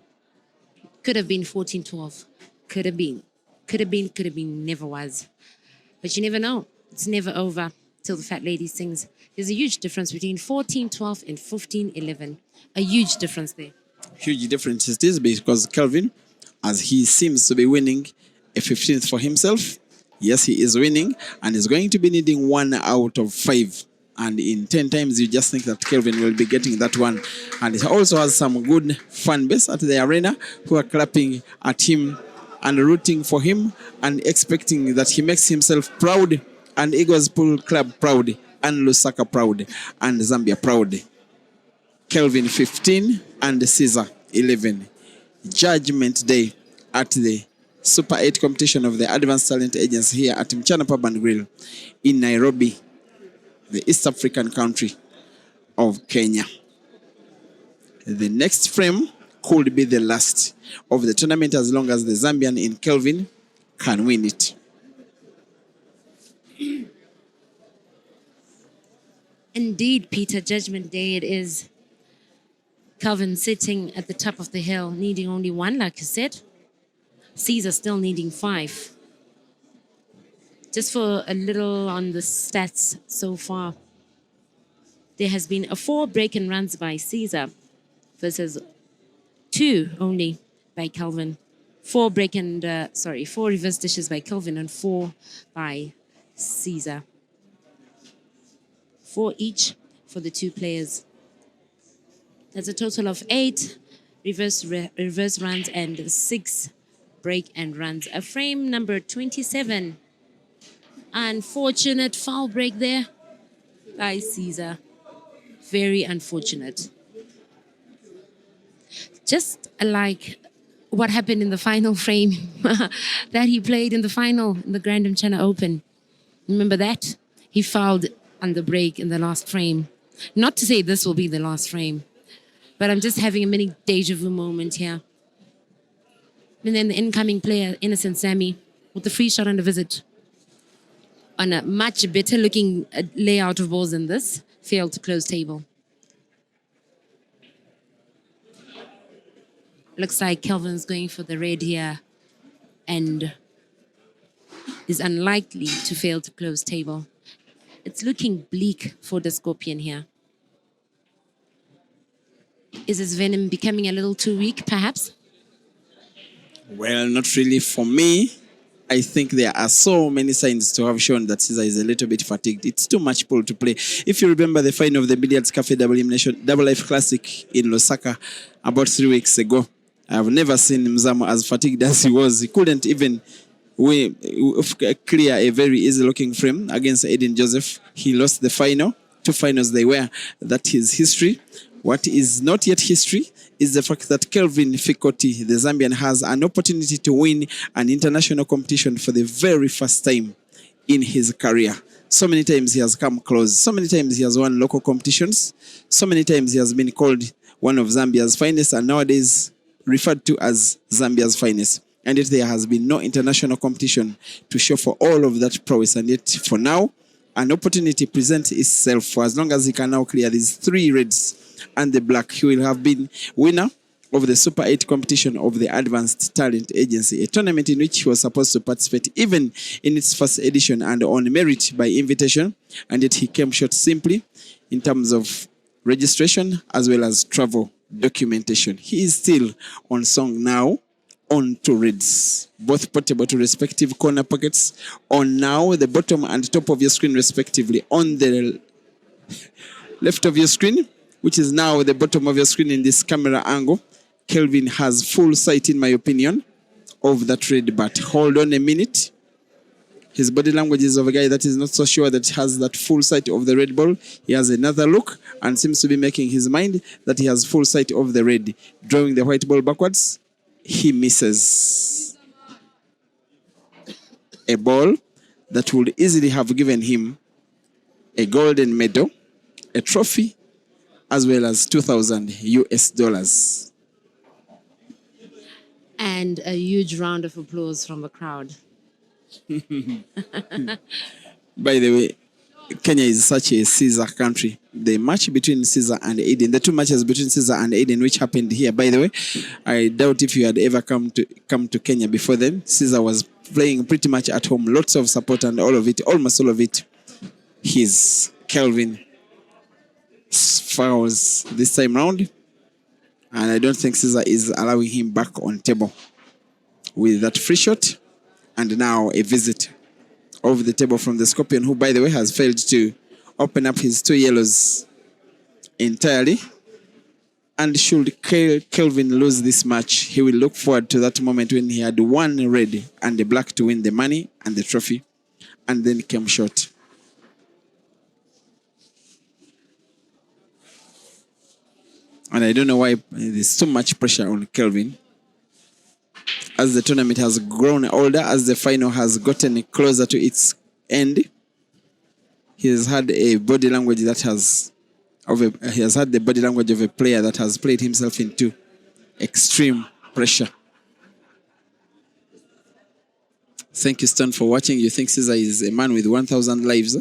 Could have been 14-12. Could have been. could have been, never was. But you never know. It's never over till the fat lady sings. There's a huge difference between 14-12 and 15-11. A huge difference there. Huge difference it is because Kelvin, as he seems to be winning a 15th for himself, yes, he is winning and is going to be needing 1 out of 5. And in 10 times, you just think that Kelvin will be getting that one. And he also has some good fan base at the arena who are clapping at him and rooting for him and expecting that he makes himself proud and Eagles Pool Club proud and Lusaka proud and Zambia proud. Kelvin 15 and Caesar 11. Judgment Day at the Super 8 competition of the Advanced Talent Agency here at Mchana Pub and Grill in Nairobi, the East African country of Kenya. The next frame could be the last of the tournament as long as the Zambian in Kelvin can win it. Indeed, Peter, Judgment Day it is. Kelvin sitting at the top of the hill, needing only 1, like you said. Caesar still needing 5. Just for a little on the stats so far, there has been a 4 break and runs by Caesar versus 2 only by Kelvin. 4 reverse dishes by Kelvin and 4 by Caesar. 4 each for the 2 players. That's a total of 8 reverse runs and 6 break and runs. A frame number 27. Unfortunate foul break there by Caesar. Very unfortunate. Just like what happened in the final frame that he played in the final in the Grand China Open. Remember that? He fouled on the break in the last frame. Not to say this will be the last frame, but I'm just having a mini deja vu moment here. And then the incoming player, Innocent Sammy, with the free shot on the visit. On a much better looking layout of balls than this, failed to close table. Looks like Kelvin's going for the red here and is unlikely to fail to close table. It's looking bleak for the Scorpion here. Is his venom becoming a little too weak, perhaps? Well, not really for me. I think there are so many signs to have shown that Caesar is a little bit fatigued. It's too much pool to play. If you remember the final of the Billiards Cafe Double Life Classic in Lusaka about 3 weeks ago, I've never seen Mzamo as fatigued as he was. He couldn't even clear a very easy-looking frame against Aiden Joseph. He lost the final. 2 finals they were. That is history. What is not yet history is the fact that Kelvin Fikoti, the Zambian, has an opportunity to win an international competition for the very first time in his career. So many times he has come close. So many times he has won local competitions. So many times he has been called one of Zambia's finest and nowadays referred to as Zambia's finest. And yet there has been no international competition to show for all of that prowess. And yet for now, an opportunity presents itself for as long as he can now clear these 3 reds and the black. He will have been winner of the Super 8 competition of the Advanced Talent Agency, a tournament in which he was supposed to participate even in its first edition and on merit by invitation. And yet he came short simply in terms of registration as well as travel documentation. He is still on song now, on 2 reds, both portable to respective corner pockets, on now the bottom and top of your screen respectively. On the left of your screen, which is now the bottom of your screen in this camera angle, Kelvin has full sight, in my opinion, of that red, but hold on a minute. His body language is of a guy that is not so sure that he has that full sight of the red ball. He has another look and seems to be making his mind that he has full sight of the red. Drawing the white ball backwards, he misses. A ball that would easily have given him a golden medal, a trophy, as well as 2,000 US dollars. And a huge round of applause from the crowd. By the way, Kenya is such a Caesar country. The match between Caesar and Aiden, the two matches between Caesar and Aiden, which happened here, by the way, I doubt if you had ever come to Kenya before then. Caesar was playing pretty much at home, lots of support, and all of it, almost all of it, his Kelvin fouls this time round, and I don't think Caesar is allowing him back on table with that free shot, and now a visit over the table from the Scorpion, who, by the way, has failed to open up his two yellows entirely. And should Kelvin lose this match, he will look forward to that moment when he had one red and the black to win the money and the trophy, and then came short. And I don't know why there's so much pressure on Kelvin. As the tournament has grown older, as the final has gotten closer to its end, he has had a body language that he has had the body language of a player that has played himself into extreme pressure. Thank you, Stan, for watching. You think Caesar is a man with 1,000 lives?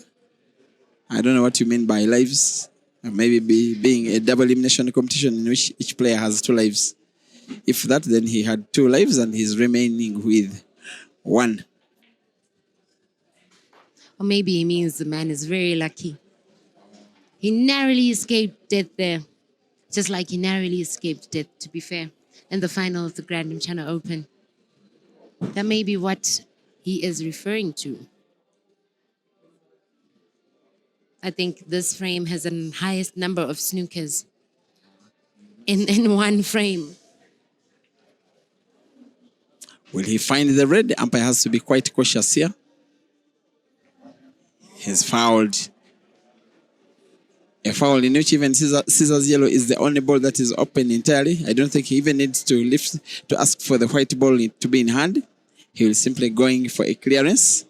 I don't know what you mean by lives. Maybe being a double elimination competition in which each player has 2 lives. If that, then he had 2 lives and he's remaining with 1. Or maybe it means the man is very lucky. He narrowly escaped death there. Just like he narrowly escaped death, to be fair, in the final of the Grand China Open. That may be what he is referring to. I think this frame has the highest number of snookers in one frame. Will he find the red? The umpire has to be quite cautious here. He's fouled. A foul in which even Caesar's yellow is the only ball that is open entirely. I don't think he even needs to lift to ask for the white ball to be in hand. He will simply going for a clearance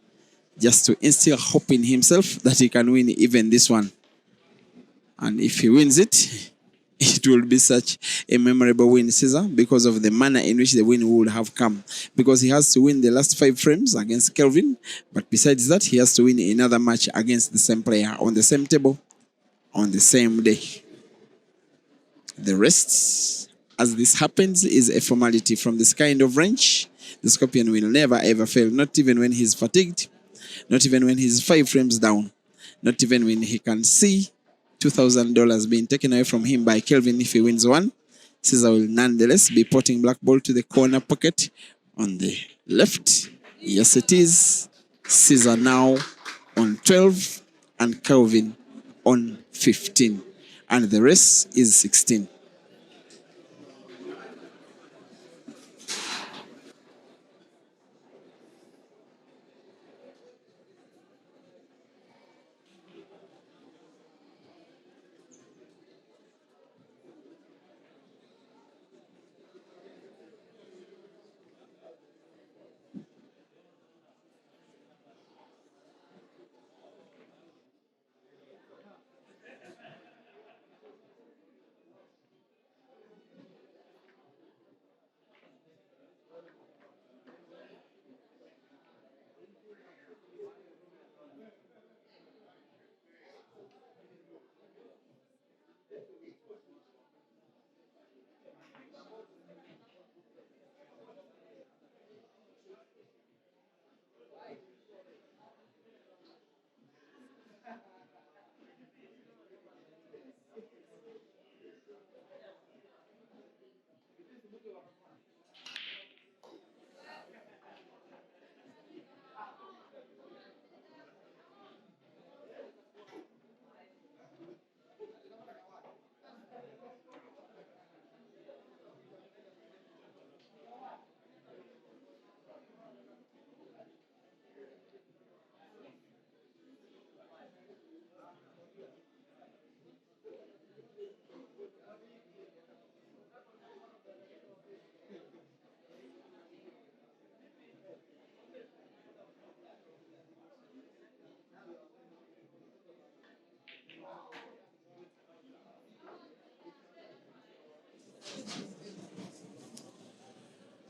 just to instill hope in himself that he can win even this one. And if he wins it, it will be such a memorable win, Caesar, because of the manner in which the win would have come. Because he has to win the last 5 frames against Kelvin, but besides that, he has to win another match against the same player on the same table on the same day. The rest, as this happens, is a formality. From this kind of range, the Scorpion will never ever fail, not even when he's fatigued, not even when he's 5 frames down, not even when he can see $2,000 being taken away from him by Kelvin if he wins one. Caesar will nonetheless be potting black ball to the corner pocket on the left. Yes, it is. Caesar now on 12 and Kelvin on 15. And the rest is 16.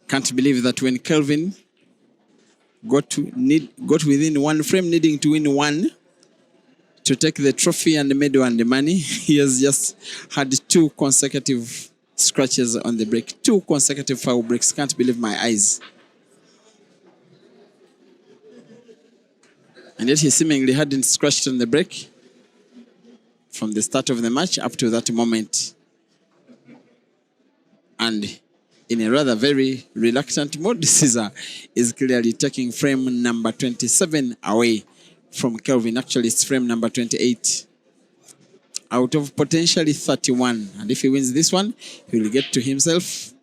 Can't believe that when Kelvin got within 1 frame, needing to win 1 to take the trophy and the medal and the money. He has just had 2 consecutive scratches on the break, 2 consecutive foul breaks. Can't believe my eyes. And yet he seemingly hadn't scratched on the break from the start of the match up to that moment. And in a rather very reluctant mode, Caesar is clearly taking frame number 27 away from Kelvin. Actually, it's frame number 28 out of potentially 31. And if he wins this one, he will get to himself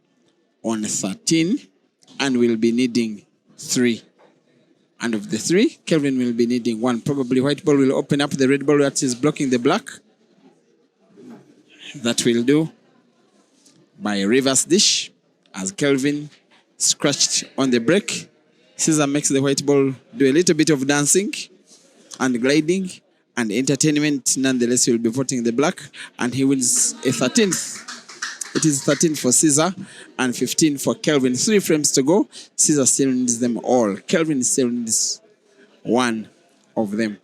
on 13 and will be needing 3. And of the 3, Kelvin will be needing 1. Probably white ball will open up the red ball that is blocking the black. That will do by a reverse dish as Kelvin scratched on the break. Caesar makes the white ball do a little bit of dancing and gliding and entertainment. Nonetheless, he will be voting the black and he wins a 13th. It is 13 for Caesar and 15 for Kelvin. 3 frames to go. Caesar still needs them all. Kelvin still needs 1 of them.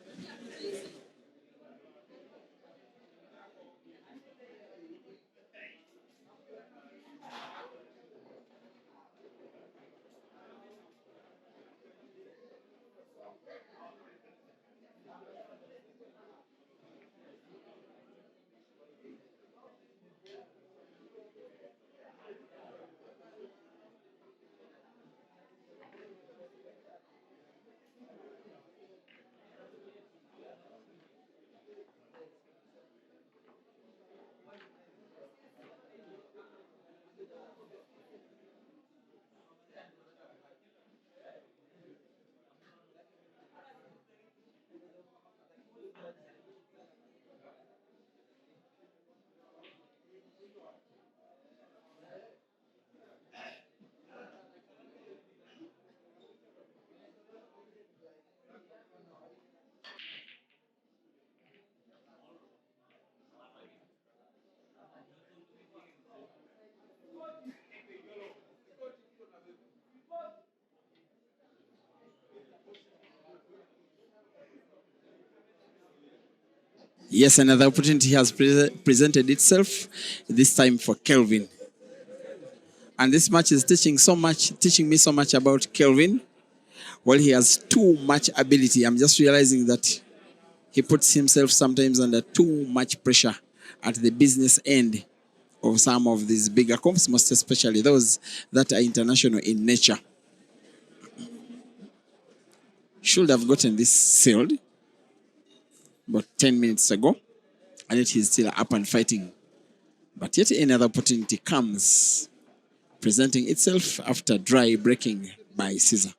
Yes, another opportunity has presented itself, this time for Kelvin. And this match is teaching me so much about Kelvin. Well, he has too much ability. I'm just realizing that he puts himself sometimes under too much pressure at the business end of some of these bigger comps, most especially those that are international in nature. Should have gotten this sealed about 10 minutes ago, and yet he's still up and fighting. But yet another opportunity comes, presenting itself after dry breaking by Caesar.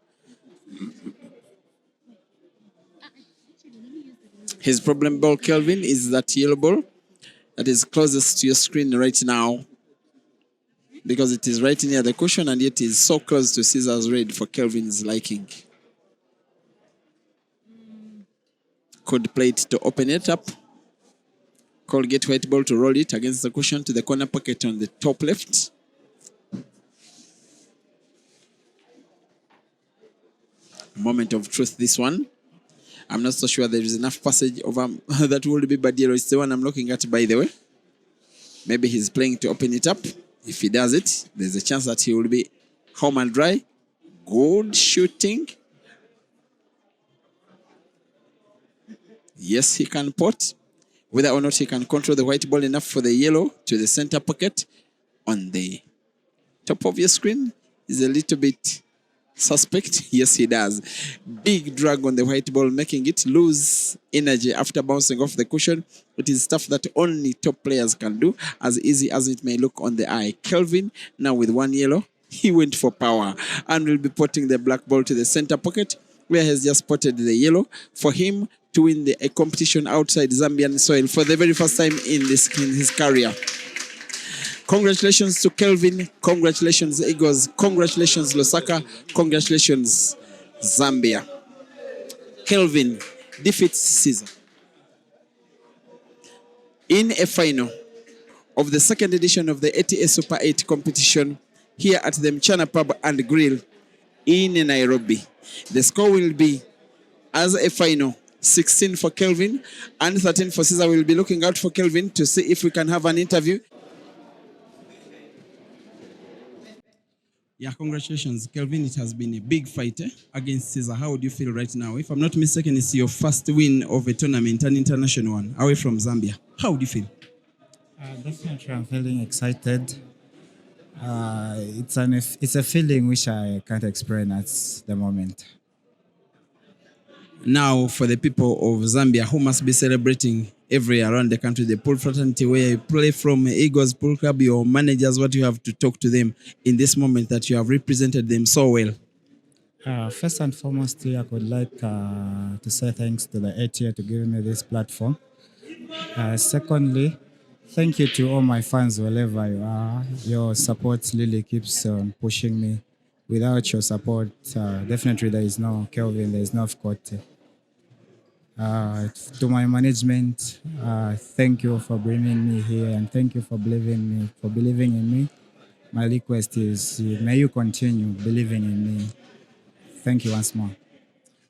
His problem ball, Kelvin, is that yellow ball that is closest to your screen right now, because it is right near the cushion and yet is so close to Caesar's red for Kelvin's liking. Could play it to open it up. Could get white ball to roll it against the cushion to the corner pocket on the top left. Moment of truth, this one. I'm not so sure there is enough passage over that would be bad yellow. It's the one I'm looking at, by the way. Maybe he's playing to open it up. If he does it, there's a chance that he will be home and dry. Good shooting. Yes, he can pot. Whether or not he can control the white ball enough for the yellow to the center pocket on the top of your screen is a little bit suspect. Yes, he does. Big drag on the white ball, making it lose energy after bouncing off the cushion. It is stuff that only top players can do, as easy as it may look on the eye. Kelvin, now with 1 yellow, he went for power and will be potting the black ball to the center pocket, where he has just spotted the yellow for him to win a competition outside Zambian soil for the very first time in his career. Congratulations to Kelvin. Congratulations, Eagles. Congratulations, Lusaka. Congratulations, Zambia. Kelvin defeats Caesar in a final of the second edition of the ATA Super 8 competition here at the Mchana Pub and Grill in Nairobi. The score will be, as a final, 16 for Kelvin, and 13 for Caesar. We'll be looking out for Kelvin to see if we can have an interview. Yeah, congratulations, Kelvin. It has been a big fight against Caesar. How would you feel right now? If I'm not mistaken, it's your first win of a tournament, an international one, away from Zambia. How would you feel? Definitely, I'm feeling excited. It's a feeling which I can't explain at the moment. Now, for the people of Zambia who must be celebrating every around the country, the pool fraternity where you play from Eagles Pool Club, your managers, what you have to talk to them in this moment that you have represented them so well? First and foremost, I would like to say thanks to the ATA to giving me this platform. Secondly, thank you to all my fans wherever you are. Your support really keeps on pushing me. Without your support, definitely there is no Kelvin, there is no Fkote. To my management, thank you for bringing me here and thank you for believing in me. My request is may you continue believing in me. Thank you once more.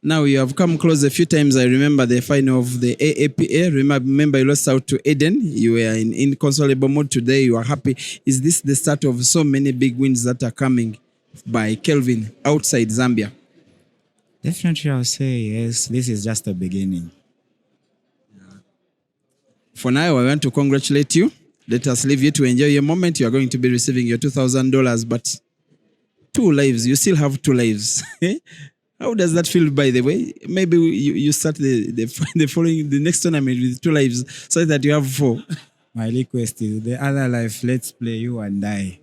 Now you have come close a few times. I remember the final of the AAPA. Remember you lost out to Eden. You were in inconsolable mode today. You are happy. Is this the start of so many big wins that are coming by Kelvin outside Zambia? Definitely, I'll say yes. This is just the beginning. For now, I want to congratulate you. Let us leave you to enjoy your moment. You are going to be receiving your $2,000, but 2 lives. You still have 2 lives. How does that feel, by the way? Maybe you start the next tournament with 2 lives so that you have 4. My request is the other life, let's play you and I.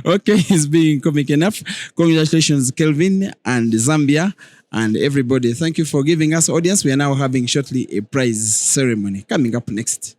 Okay, it's being comic enough. Congratulations, Kelvin and Zambia and everybody. Thank you for giving us audience. We are now having shortly a prize ceremony coming up next.